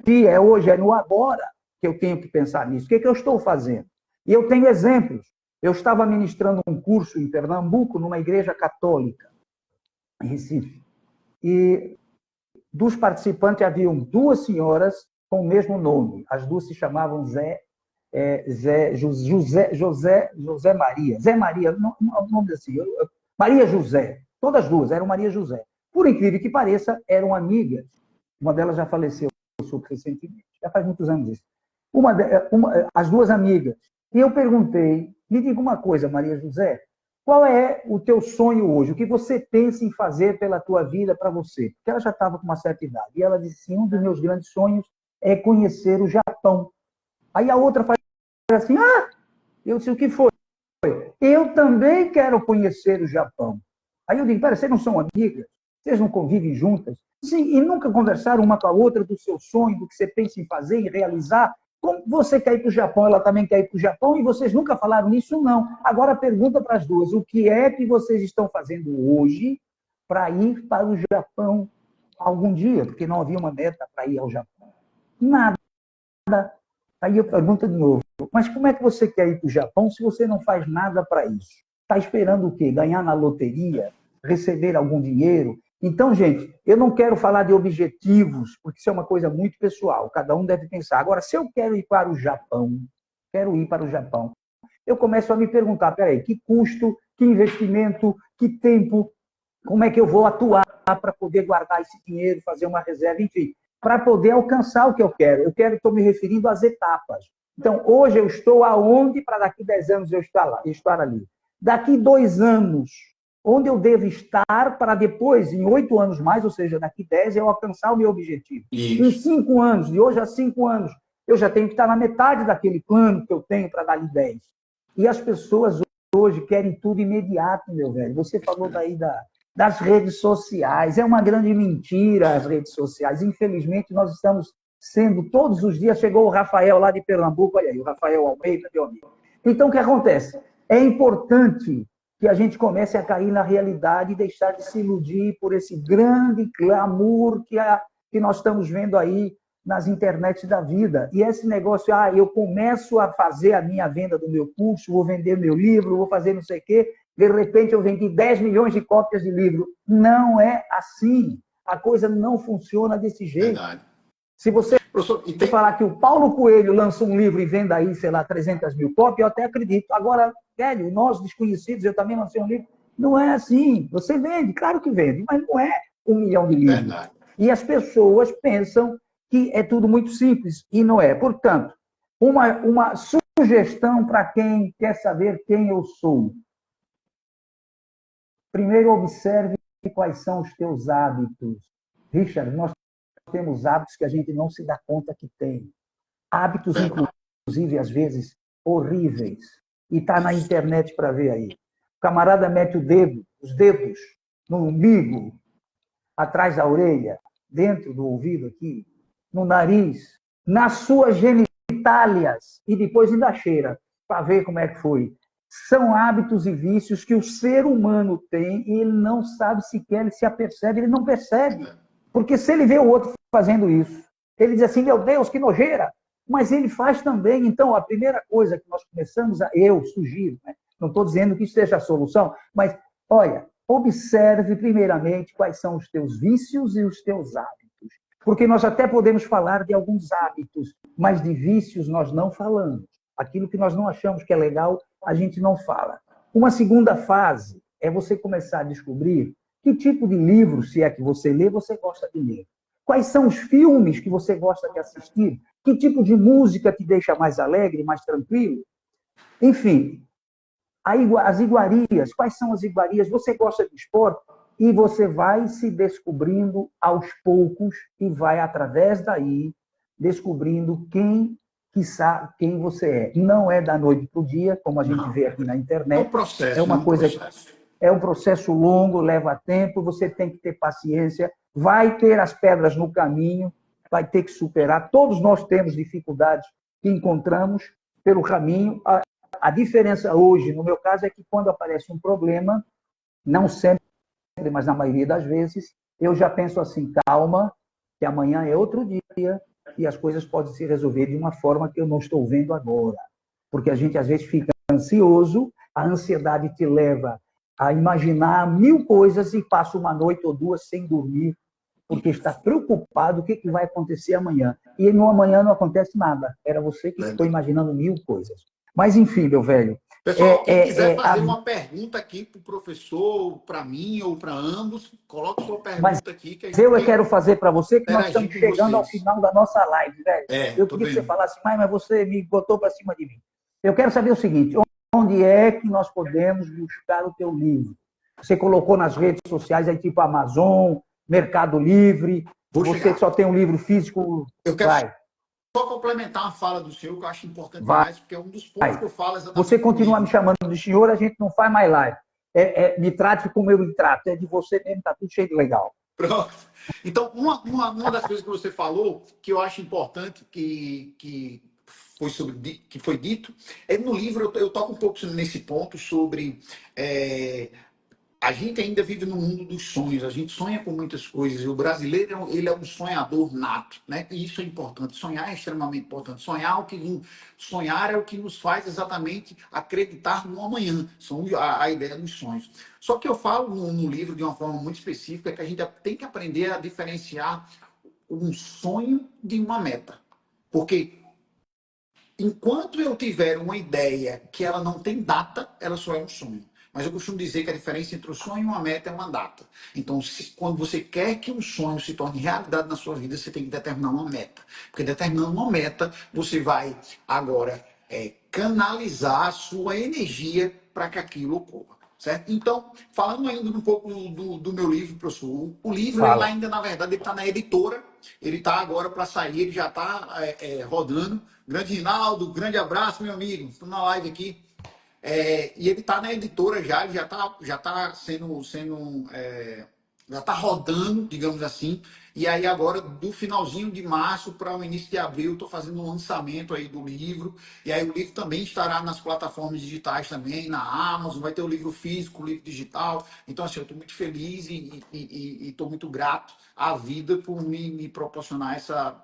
Speaker 3: dia, é hoje, é no agora que eu tenho que pensar nisso. O que eu estou fazendo? E eu tenho exemplos. Eu estava ministrando um curso em Pernambuco, numa igreja católica, em Recife. E dos participantes haviam duas senhoras com o mesmo nome. As duas se chamavam José Maria. Zé Maria, não, o nome assim. Maria José. Todas duas eram Maria José. Por incrível que pareça, eram amigas. Uma delas já faleceu recentemente. Já faz muitos anos isso. As duas amigas. E eu perguntei, me diga uma coisa, Maria José, qual é o teu sonho hoje? O que você pensa em fazer pela tua vida para você? Porque ela já estava com uma certa idade. E ela disse, um dos meus grandes sonhos é conhecer o Japão. Aí a outra faz assim, eu disse, o que foi? Eu também quero conhecer o Japão. Aí eu digo, pera, vocês não são amigas? Vocês não convivem juntas? Sim, e nunca conversaram uma com a outra do seu sonho, do que você pensa em fazer, em realizar? Como você quer ir para o Japão, ela também quer ir para o Japão, e vocês nunca falaram nisso, não. Agora pergunta para as duas, o que é que vocês estão fazendo hoje para ir para o Japão algum dia? Porque não havia uma meta para ir ao Japão. Nada. Aí eu pergunto de novo, mas como é que você quer ir para o Japão se você não faz nada para isso? Está esperando o quê? Ganhar na loteria? Receber algum dinheiro? Então, gente, eu não quero falar de objetivos, porque isso é uma coisa muito pessoal, cada um deve pensar. Agora, se eu quero ir para o Japão, eu começo a me perguntar, peraí, que custo, que investimento, que tempo, como é que eu vou atuar para poder guardar esse dinheiro, fazer uma reserva, enfim, para poder alcançar o que eu quero. Estou me referindo às etapas. Então, hoje eu estou aonde para daqui 10 anos eu estar ali. Daqui 2 anos, onde eu devo estar para depois, em 8 anos mais, ou seja, daqui 10, eu alcançar o meu objetivo. Isso. Em 5 anos, de hoje a 5 anos, eu já tenho que estar na metade daquele plano que eu tenho para dali 10. E as pessoas hoje querem tudo imediato, meu velho. Você falou daí das redes sociais. É uma grande mentira as redes sociais. Infelizmente, nós estamos sendo, todos os dias, chegou o Rafael lá de Pernambuco, olha aí, o Rafael Almeida, meu amigo. Então, o que acontece? É importante que a gente comece a cair na realidade e deixar de se iludir por esse grande glamour que nós estamos vendo aí nas internets da vida. E esse negócio, eu começo a fazer a minha venda do meu curso, vou vender meu livro, vou fazer não sei o quê, de repente eu vendi 10 milhões de cópias de livro. Não é assim. A coisa não funciona desse jeito. Verdade. Se você falar que o Paulo Coelho lança um livro e venda aí, sei lá, 300 mil cópias, eu até acredito. Agora, velho, nós desconhecidos, eu também lancei um livro. Não é assim. Você vende, claro que vende, mas não é 1 milhão de livros. Verdade. E as pessoas pensam que é tudo muito simples, e não é. Portanto, uma sugestão para quem quer saber quem eu sou. Primeiro, observe quais são os teus hábitos. Richard, nós temos hábitos que a gente não se dá conta que tem. Hábitos, inclusive, às vezes, horríveis. E está na internet para ver aí. O camarada mete os dedos no umbigo, atrás da orelha, dentro do ouvido aqui, no nariz, nas suas genitálias, e depois ainda cheira, para ver como é que foi. São hábitos e vícios que o ser humano tem e ele não sabe sequer, ele se apercebe, ele não percebe. Porque se ele vê o outro fazendo isso, ele diz assim, meu Deus, que nojeira. Mas ele faz também. Então, a primeira coisa que nós começamos eu sugiro, né? Não estou dizendo que isso seja a solução, mas, olha, observe primeiramente quais são os teus vícios e os teus hábitos. Porque nós até podemos falar de alguns hábitos, mas de vícios nós não falamos. Aquilo que nós não achamos que é legal, a gente não fala. Uma segunda fase é você começar a descobrir que tipo de livro, se é que você lê, você gosta de ler. Quais são os filmes que você gosta de assistir? Que tipo de música te deixa mais alegre, mais tranquilo? Enfim, as iguarias. Quais são as iguarias? Você gosta de esporte? E você vai se descobrindo aos poucos e vai, através daí, descobrindo quem você é. Não é da noite para o dia, como a gente vê aqui na internet.
Speaker 2: É um processo.
Speaker 3: É uma coisa... É um processo longo, leva tempo, você tem que ter paciência, vai ter as pedras no caminho, vai ter que superar. Todos nós temos dificuldades que encontramos pelo caminho. A diferença hoje, no meu caso, é que quando aparece um problema, não sempre, mas na maioria das vezes, eu já penso assim, calma, que amanhã é outro dia e as coisas podem se resolver de uma forma que eu não estou vendo agora. Porque a gente, às vezes, fica ansioso, a ansiedade te leva a imaginar 1000 coisas e passa uma noite ou duas sem dormir, porque está preocupado o que vai acontecer amanhã. E no amanhã não acontece nada. Era você que ficou imaginando 1000 coisas. Mas, enfim, meu velho...
Speaker 2: Pessoal, quem quiser fazer uma pergunta aqui para o professor, para mim ou para ambos, coloque sua pergunta aqui. Que
Speaker 3: eu quero fazer para você, que nós estamos chegando ao final da nossa live, velho. Eu queria que você falasse mais, mas você me botou para cima de mim. Eu quero saber o seguinte, onde é que nós podemos buscar o teu livro? Você colocou nas redes sociais, aí tipo Amazon, Mercado Livre, você só tem um livro físico?
Speaker 2: Eu quero só complementar a fala do senhor, que eu acho importante demais, porque é um dos pontos que eu falo exatamente.
Speaker 3: Você continua me chamando de senhor, a gente não faz mais live. Me trate como eu me trato, é de você mesmo, tá tudo cheio de legal.
Speaker 2: Pronto. Então, uma das coisas que você falou, que eu acho importante, que foi dito, é no livro, eu toco um pouco nesse ponto sobre... a gente ainda vive no mundo dos sonhos, a gente sonha com muitas coisas, e o brasileiro ele é um sonhador nato, né? E isso é importante, sonhar é extremamente importante. Sonhar é o que nos faz exatamente acreditar no amanhã, são a ideia dos sonhos. Só que eu falo no livro de uma forma muito específica que a gente tem que aprender a diferenciar um sonho de uma meta. Porque enquanto eu tiver uma ideia que ela não tem data, ela só é um sonho. Mas eu costumo dizer que a diferença entre o sonho e uma meta é uma data. Então, quando você quer que um sonho se torne realidade na sua vida, você tem que determinar uma meta. Porque determinando uma meta, você vai agora canalizar a sua energia para que aquilo ocorra. Certo? Então, falando ainda um pouco do meu livro, professor, o livro ele ainda, na verdade, ele está na editora, ele está agora para sair, ele já está rodando. Grande Rinaldo, grande abraço, meu amigo, estou na live aqui. E ele está na editora já, ele já está já está rodando, digamos assim. E aí agora, do finalzinho de março para o início de abril, estou fazendo um lançamento aí do livro. E aí o livro também estará nas plataformas digitais também, na Amazon, vai ter o livro físico, o livro digital. Então, assim, eu estou muito feliz e estou muito grato à vida por me proporcionar essa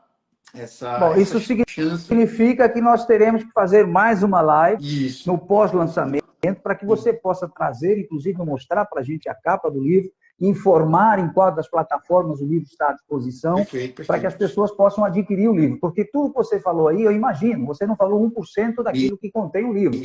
Speaker 3: isso significa que nós teremos que fazer mais uma live no pós-lançamento para que você possa trazer, inclusive mostrar para a gente a capa do livro, informar em qual das plataformas o livro está à disposição, para que as pessoas possam adquirir o livro. Porque tudo que você falou aí, eu imagino, você não falou 1% daquilo que contém o livro.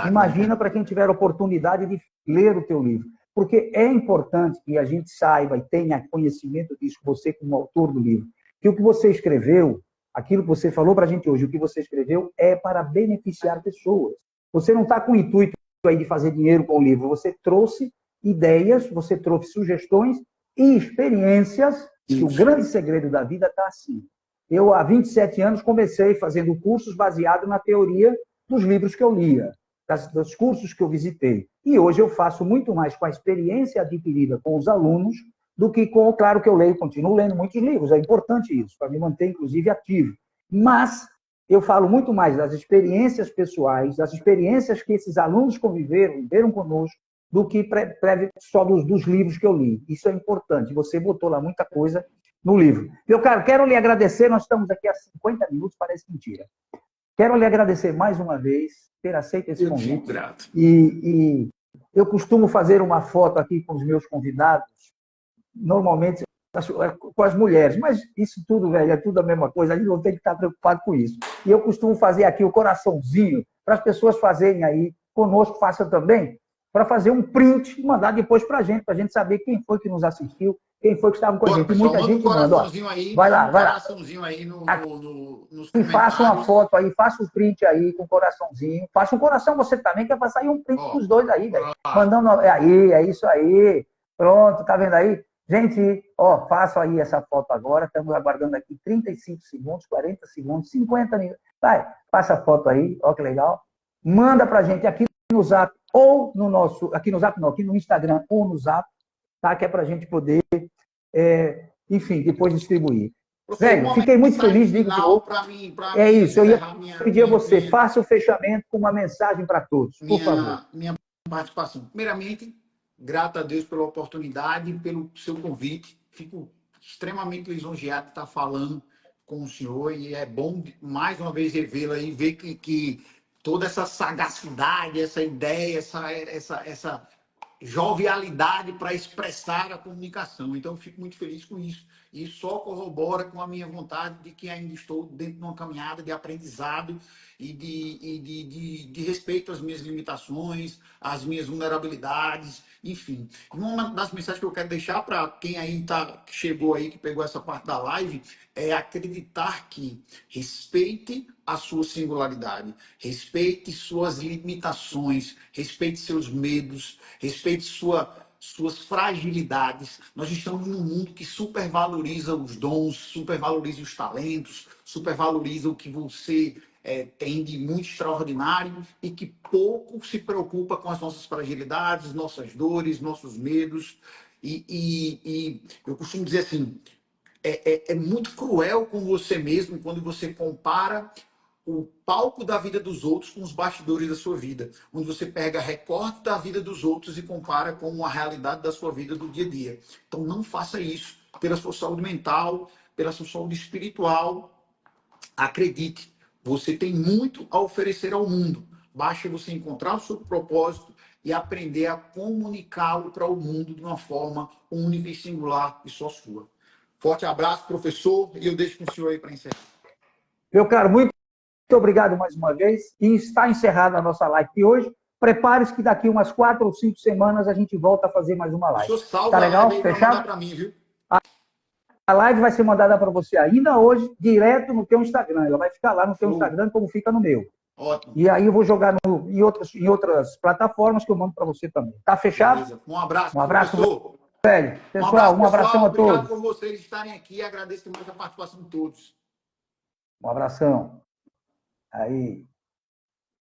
Speaker 3: Imagina para quem tiver a oportunidade de ler o teu livro. Porque é importante que a gente saiba e tenha conhecimento disso, você como autor do livro, que o que você escreveu, aquilo que você falou para a gente hoje, o que você escreveu é para beneficiar pessoas. Você não está com o intuito aí de fazer dinheiro com o livro, você trouxe ideias, você trouxe sugestões e experiências, que o grande segredo da vida está assim. Eu, há 27 anos, comecei fazendo cursos baseados na teoria dos livros que eu lia, dos cursos que eu visitei. E hoje eu faço muito mais com a experiência adquirida com os alunos do que com, claro que eu leio, continuo lendo muitos livros, é importante isso, para me manter, inclusive, ativo. Mas eu falo muito mais das experiências pessoais, das experiências que esses alunos viveram conosco, do que só dos livros que eu li. Isso é importante. Você botou lá muita coisa no livro. Meu caro, quero lhe agradecer. Nós estamos aqui há 50 minutos, parece mentira. Quero lhe agradecer mais uma vez ter aceito esse convite.
Speaker 2: Muito grato.
Speaker 3: E eu costumo fazer uma foto aqui com os meus convidados, normalmente com as mulheres, mas isso tudo, velho, é tudo a mesma coisa, a gente não tem que estar preocupado com isso. E eu costumo fazer aqui o coraçãozinho para as pessoas fazerem aí, conosco, façam também, para fazer um print e mandar depois para a gente saber quem foi que nos assistiu, quem foi que estava com a gente. E
Speaker 2: Pessoal,
Speaker 3: muita gente
Speaker 2: um
Speaker 3: manda. Ó,
Speaker 2: aí,
Speaker 3: vai lá.
Speaker 2: Coraçãozinho aí nos
Speaker 3: e faça uma
Speaker 2: comentários.
Speaker 3: foto aí, faça um print aí com coraçãozinho. Faça um coração você também, que é para sair um print dos dois aí, velho. Mandando aí, é isso aí. Pronto, tá vendo aí? Gente, ó, façam aí essa foto agora. Estamos aguardando aqui 35 segundos, 40 segundos, 50 minutos. Vai, faça a foto aí, ó que legal. Manda pra gente aqui no Zap ou no nosso... Aqui no Zap não, aqui no Instagram ou no Zap, tá? Que é pra gente poder, enfim, depois distribuir. Velho, fiquei muito feliz, digo de novo. É isso, eu ia pedir a você, faça o fechamento com uma mensagem para todos, por favor.
Speaker 2: Minha participação. Primeiramente, grato a Deus pela oportunidade, pelo seu convite. Fico extremamente lisonjeado de estar falando com o senhor e é bom, mais uma vez, revê-lo aí, ver que toda essa sagacidade, essa ideia, essa jovialidade para expressar a comunicação. Então, eu fico muito feliz com isso. E só corrobora com a minha vontade de que ainda estou dentro de uma caminhada de aprendizado e de respeito às minhas limitações, às minhas vulnerabilidades, enfim. Uma das mensagens que eu quero deixar para quem aí que chegou aí, que pegou essa parte da live, é acreditar que respeite a sua singularidade, respeite suas limitações, respeite seus medos, respeite suas fragilidades. Nós estamos num mundo que supervaloriza os dons, supervaloriza os talentos, supervaloriza o que você tem de muito extraordinário e que pouco se preocupa com as nossas fragilidades, nossas dores, nossos medos. E eu costumo dizer assim, é muito cruel com você mesmo quando você compara o palco da vida dos outros com os bastidores da sua vida, onde você pega recorte da vida dos outros e compara com a realidade da sua vida do dia a dia. Então não faça isso pela sua saúde mental, pela sua saúde espiritual. Acredite, você tem muito a oferecer ao mundo. Basta você encontrar o seu propósito e aprender a comunicá-lo para o mundo de uma forma única e singular e só sua. Forte abraço, professor, e eu deixo com o senhor aí para encerrar.
Speaker 3: Meu caro, muito obrigado mais uma vez. E está encerrada a nossa live de hoje. Prepare-se que daqui umas 4 ou 5 semanas a gente volta a fazer mais uma live.
Speaker 2: Tá legal? Fechado? Para mim, viu?
Speaker 3: A live vai ser mandada para você ainda hoje, direto no teu Instagram. Ela vai ficar lá no teu Instagram como fica no meu.
Speaker 2: Ótimo.
Speaker 3: E aí eu vou jogar em outras plataformas que eu mando para você também. Tá fechado?
Speaker 2: Beleza. Um abraço,
Speaker 3: professor. Velho. Pessoal, um abração a todos.
Speaker 2: Obrigado por vocês estarem aqui. Agradeço muito a participação de todos.
Speaker 3: Um abração. Aí.